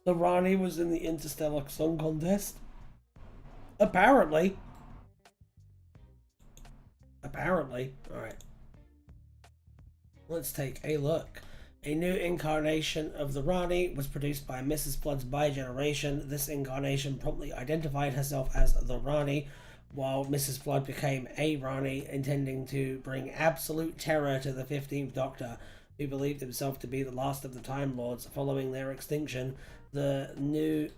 The Rani was in the Interstellar Song Contest. Apparently. Alright. Let's take a look. A new incarnation of the Rani was produced by Mrs. Flood's Bi-Generation. This incarnation promptly identified herself as the Rani, while Mrs. Flood became a Rani, intending to bring absolute terror to the 15th Doctor, who believed himself to be the last of the Time Lords. Following their extinction, the new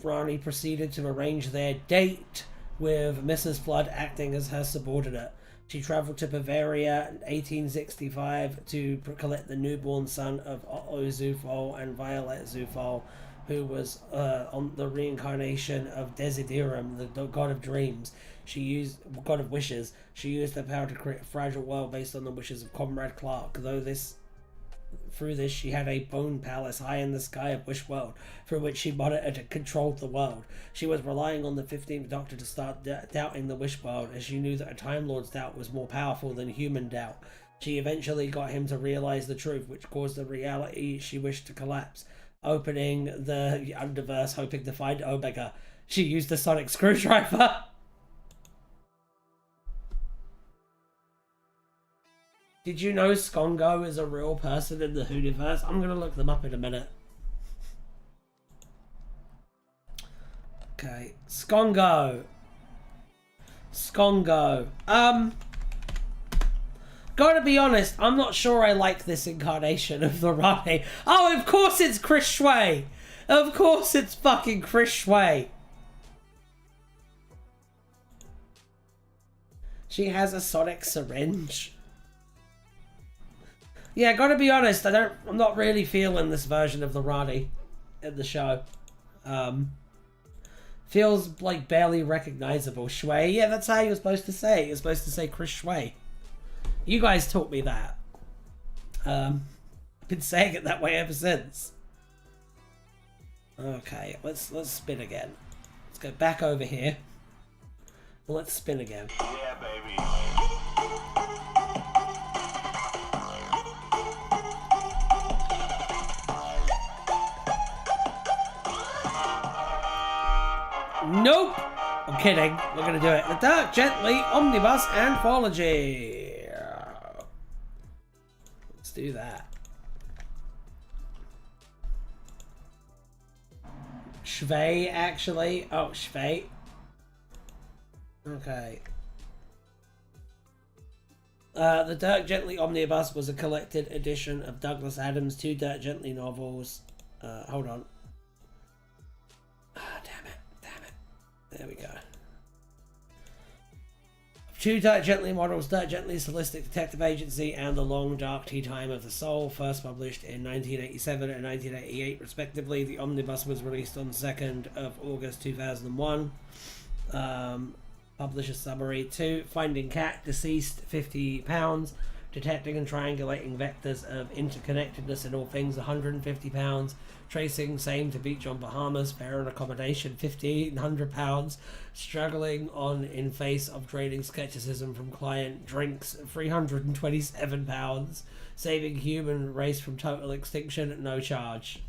Rani proceeded to arrange their date, with Mrs. Flood acting as her subordinate. She travelled to Bavaria in 1865 to collect the newborn son of Otto Zufall and Violet Zufall, who was on the reincarnation of Desiderum, the god of dreams. God of wishes. She used her power to create a fragile world based on the wishes of Comrade Clark. Through this, she had a bone palace high in the sky of Wish World, through which she monitored and controlled the world. She was relying on the 15th Doctor to start doubting the Wish World, as she knew that a Time Lord's doubt was more powerful than human doubt. She eventually got him to realize the truth, which caused the reality she wished to collapse. Opening the Underverse, hoping to find Omega, she used a sonic screwdriver. Did you know Skongo is a real person in the Whoniverse? I'm gonna look them up in a minute. Okay, Skongo. Gotta be honest, I'm not sure I like this incarnation of the Rani. Oh, of course it's Chris Shui. Of course it's fucking Chris Shui. She has a sonic syringe. Yeah, gotta be honest, I'm not really feeling this version of the Rani in the show. Feels like barely recognizable. Shui, yeah, that's how you're supposed to say it. You're supposed to say Chris Shui. You guys taught me that. been saying it that way ever since. Okay, let's spin again. Let's go back over here. And let's spin again. Yeah, baby. Nope! I'm kidding. We're gonna do it. The Dark Gently Omnibus Anthology. Let's do that. Shvei, actually. Oh, Shvei. Okay. The Dirk Gently Omnibus was a collected edition of Douglas Adams' 2 Dirk Gently novels. Hold on. Ah, damn it. There we go. 2 Dirk Gently models, Dirk Gently's Holistic Detective Agency and The Long Dark Tea Time of the Soul, first published in 1987 and 1988 respectively. The omnibus was released on 2nd of August 2001. Publisher summary: 2. Finding cat, deceased, £50. Detecting and triangulating vectors of interconnectedness in all things, £150. Tracing same to beach on Bahamas, fare and accommodation, £1,500. Struggling on in face of draining skepticism from client, drinks, £327. Saving human race from total extinction, no charge.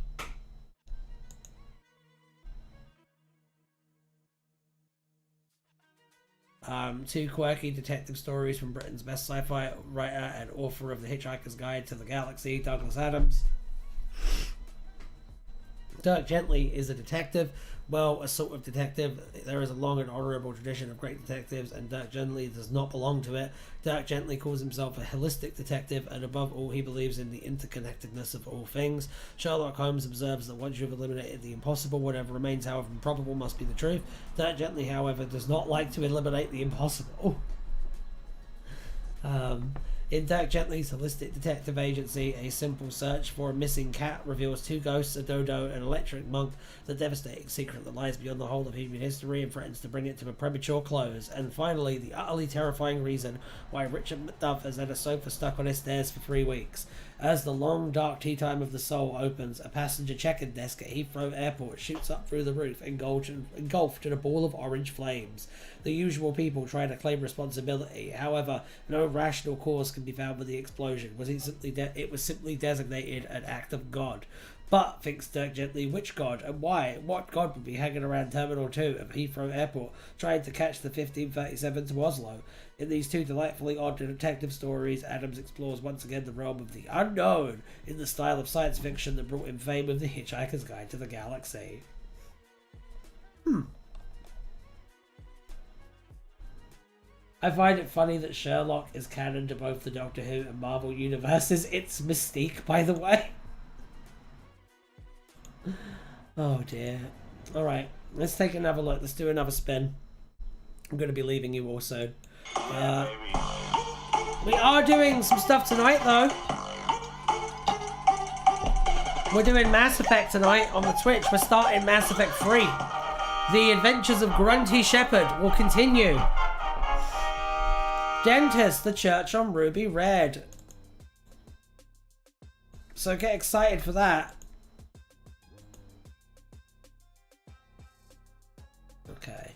Two quirky detective stories from Britain's best sci-fi writer and author of The Hitchhiker's Guide to the Galaxy, Douglas Adams. Dirk Gently is a detective. Well, a sort of detective. There is a long and honourable tradition of great detectives, and Dirk Gently does not belong to it. Dirk Gently calls himself a holistic detective, and above all, he believes in the interconnectedness of all things. Sherlock Holmes observes that once you've eliminated the impossible, whatever remains, however improbable, must be the truth. Dirk Gently, however, does not like to eliminate the impossible. In Dirk Gently's Holistic Detective Agency, a simple search for a missing cat reveals 2 ghosts, a dodo and an electric monk, the devastating secret that lies beyond the whole of human history and threatens to bring it to a premature close. And finally, the utterly terrifying reason why Richard Macduff has had a sofa stuck on his stairs for 3 weeks. As the long, dark tea time of the soul opens, a passenger check-in desk at Heathrow Airport shoots up through the roof, engulfed in a ball of orange flames. The usual people try to claim responsibility. However, no rational cause can be found for the explosion. It was simply designated an act of God. But, thinks Dirk Gently, which God and why? What God would be hanging around Terminal 2 of Heathrow Airport trying to catch the 1537 to Oslo? In these 2 delightfully odd detective stories, Adams explores once again the realm of the unknown in the style of science fiction that brought him fame with The Hitchhiker's Guide to the Galaxy. I find it funny that Sherlock is canon to both the Doctor Who and Marvel universes. It's Mystique, by the way. Oh dear. Alright, let's take another look. Let's do another spin. I'm going to be leaving you all soon. We are doing some stuff tonight, though. We're doing Mass Effect tonight on the Twitch. We're starting Mass Effect 3. The Adventures of Grunty Shepherd will continue. Dentist, the Church on Ruby Red. So get excited for that. Okay.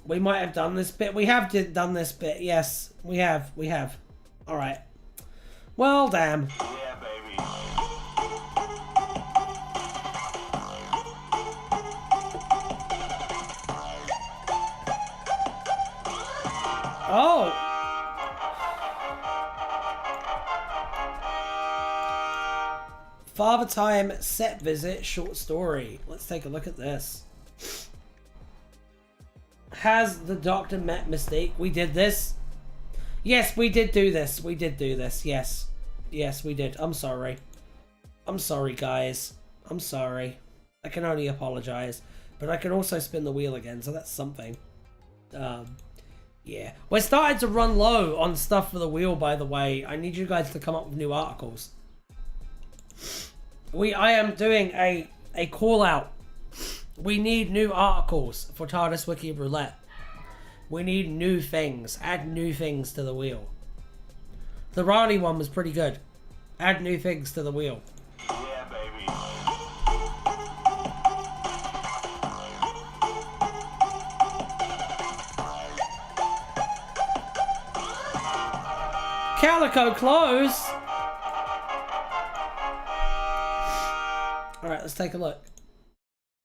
We might have done this bit. We have done this bit. Yes, we have. We have. All right. Well, damn. Yeah, baby. Oh. Father Time set visit short story. Let's take a look at this. Has the Doctor met Mystique? We did this. Yes, we did do this. We did do this. Yes. Yes, we did. I'm sorry. I'm sorry, guys. I'm sorry. I can only apologize. But I can also spin the wheel again, so that's something. Yeah. We're starting to run low on stuff for the wheel, by the way. I need you guys to come up with new articles. I am doing a call out. We need new articles for Tardis Wiki Roulette. We need new things. Add new things to the wheel. The Rani one was pretty good. Add new things to the wheel. Yeah, baby. Calico clothes. Alright, let's take a look.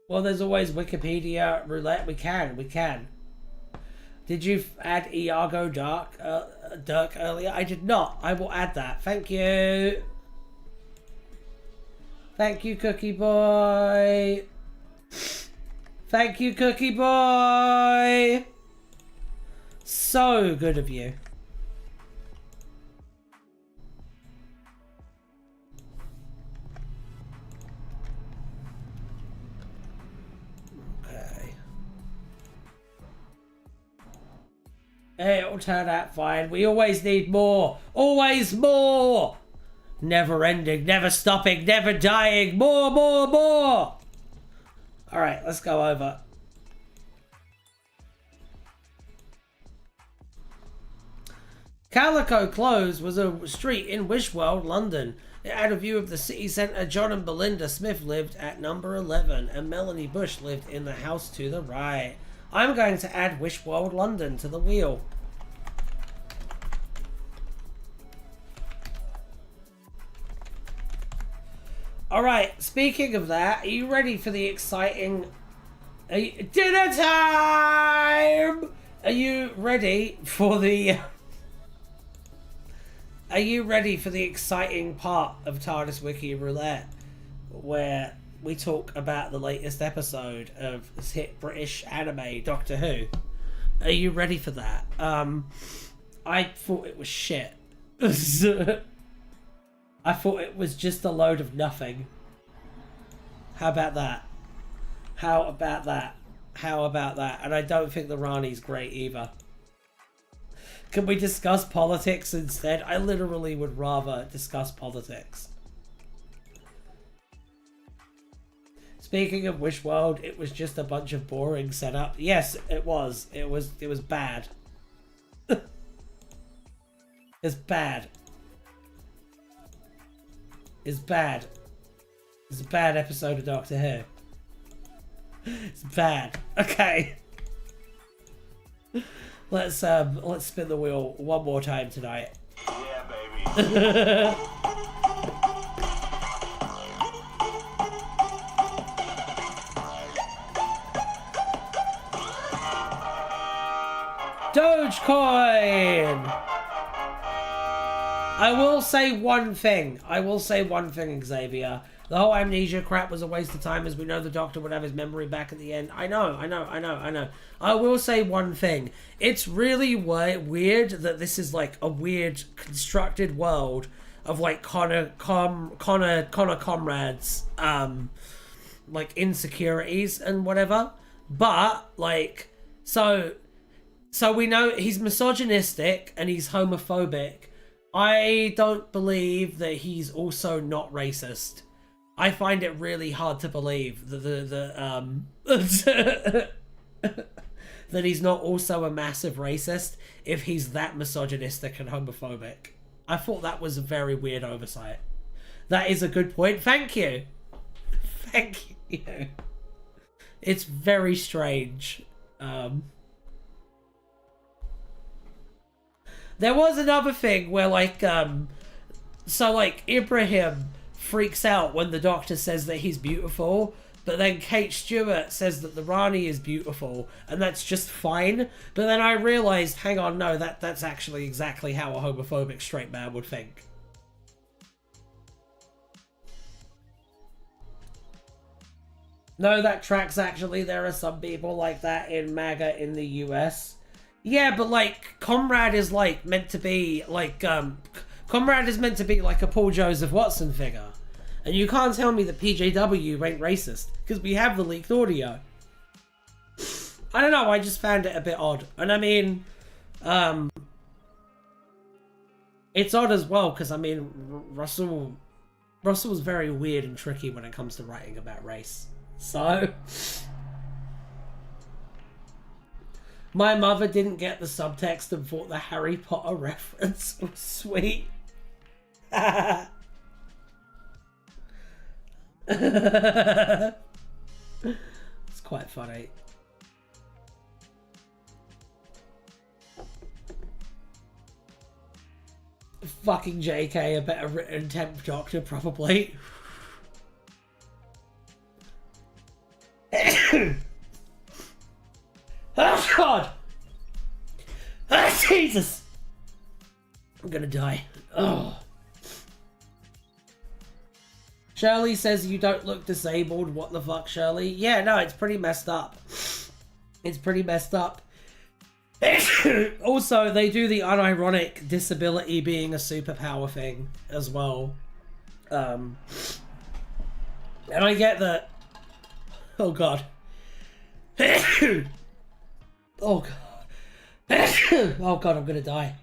Well, there's always Wikipedia roulette. We can. Did you add Iago Dirk earlier? I did not. I will add that. Thank you. Thank you, Cookie Boy. Thank you, Cookie Boy. So good of you. It'll turn out fine. We always need more. Always more. Never ending, never stopping, never dying. More, more, more. Alright, let's go over. Calico Close was a street in Wishworld, London. It had a view of the city centre. John and Belinda Smith lived at number 11 and Melanie Bush lived in the house to the right. I'm going to add Wishworld London to the wheel. Alright, speaking of that, are you ready for the exciting... Dinner time! Are you ready for the... Are you ready for the exciting part of Tardis Wiki Roulette, where we talk about the latest episode of this hit British anime, Doctor Who? Are you ready for that? I thought it was shit. I thought it was just a load of nothing. How about that? How about that? How about that? And I don't think the Rani's great either. Can we discuss politics instead? I literally would rather discuss politics. Speaking of Wishworld, it was just a bunch of boring setup. Yes, it was. It was bad. It's bad. It's bad. It's a bad episode of Doctor Who. It's bad. Okay. Let's spin the wheel one more time tonight. Yeah, baby. Dogecoin! I will say one thing. Xavier. The whole amnesia crap was a waste of time, as we know the Doctor would have his memory back at the end. I know. I will say one thing. It's really weird that this is like a weird constructed world of like Connor comrades, like insecurities and whatever. But like, so we know he's misogynistic and he's homophobic. I don't believe that he's also not racist. I find it really hard to believe that that he's not also a massive racist if he's that misogynistic and homophobic. I thought that was a very weird oversight. That is a good point. Thank you. Thank you. It's very strange. There was another thing where like so like Ibrahim freaks out when the Doctor says that he's beautiful, but then Kate Stewart says that the Rani is beautiful, and that's just fine. But then I realised, hang on, no, that's actually exactly how a homophobic straight man would think. No, that tracks actually. There are some people like that in MAGA in the US. Yeah, but like, Comrade is like meant to be like, Comrade is meant to be like a Paul Joseph Watson figure. And you can't tell me that PJW ain't racist, because we have the leaked audio. I don't know, I just found it a bit odd. And I mean, it's odd as well, because I mean, Russell was very weird and tricky when it comes to writing about race. So... My mother didn't get the subtext and thought the Harry Potter reference was sweet. It's quite funny. Fucking JK, a better written 10th Doctor, probably. Oh god! Oh Jesus! I'm gonna die. Oh. Shirley says you don't look disabled. What the fuck, Shirley? Yeah, no, it's pretty messed up. It's pretty messed up. Also, they do the unironic disability being a superpower thing as well. And I get that. Oh god. Oh god. Oh god, I'm gonna die.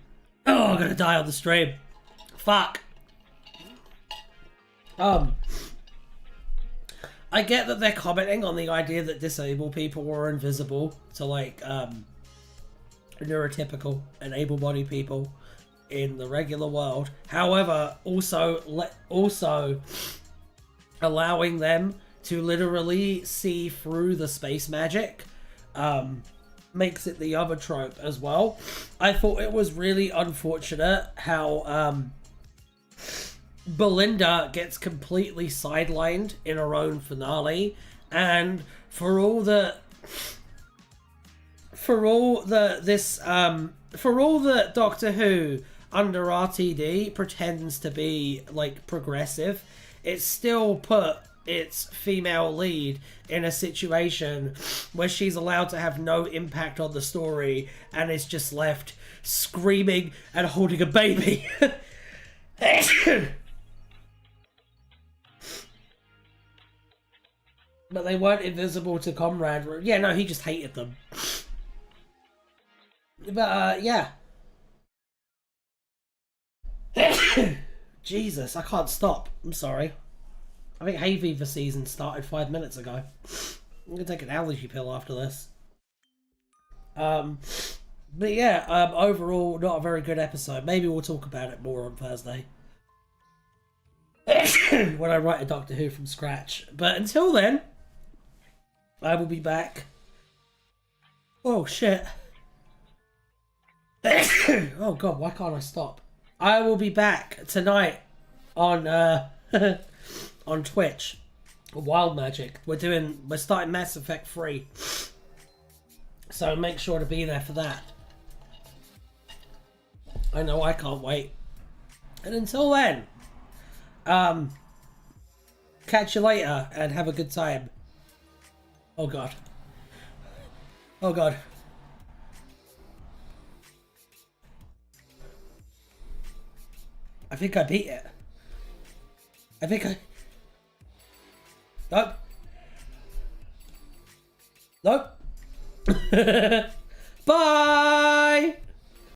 Oh, I'm gonna die on the stream. Fuck. I get that they're commenting on the idea that disabled people are invisible to like neurotypical and able-bodied people in the regular world. However, also allowing them to literally see through the space magic makes it the other trope as well. I thought it was really unfortunate how Belinda gets completely sidelined in her own finale, and for all the Doctor Who under RTD pretends to be like progressive, it still put its female lead in a situation where she's allowed to have no impact on the story and is just left screaming and holding a baby. But they weren't invisible to Comrade. Yeah, no, he just hated them. But, yeah. Jesus, I can't stop. I'm sorry. I think hay fever season started 5 minutes ago. I'm gonna take an allergy pill after this. But yeah, overall, not a very good episode. Maybe we'll talk about it more on Thursday. When I write a Doctor Who from scratch. But until then, I will be back. Oh shit. Oh god, why can't I stop? I will be back tonight on on Twitch. Wild Magic. We're starting Mass Effect 3. So make sure to be there for that. I know I can't wait. And until then, catch you later and have a good time. Oh god. Oh god. I think I beat it. I think I... Nope. Nope. Bye!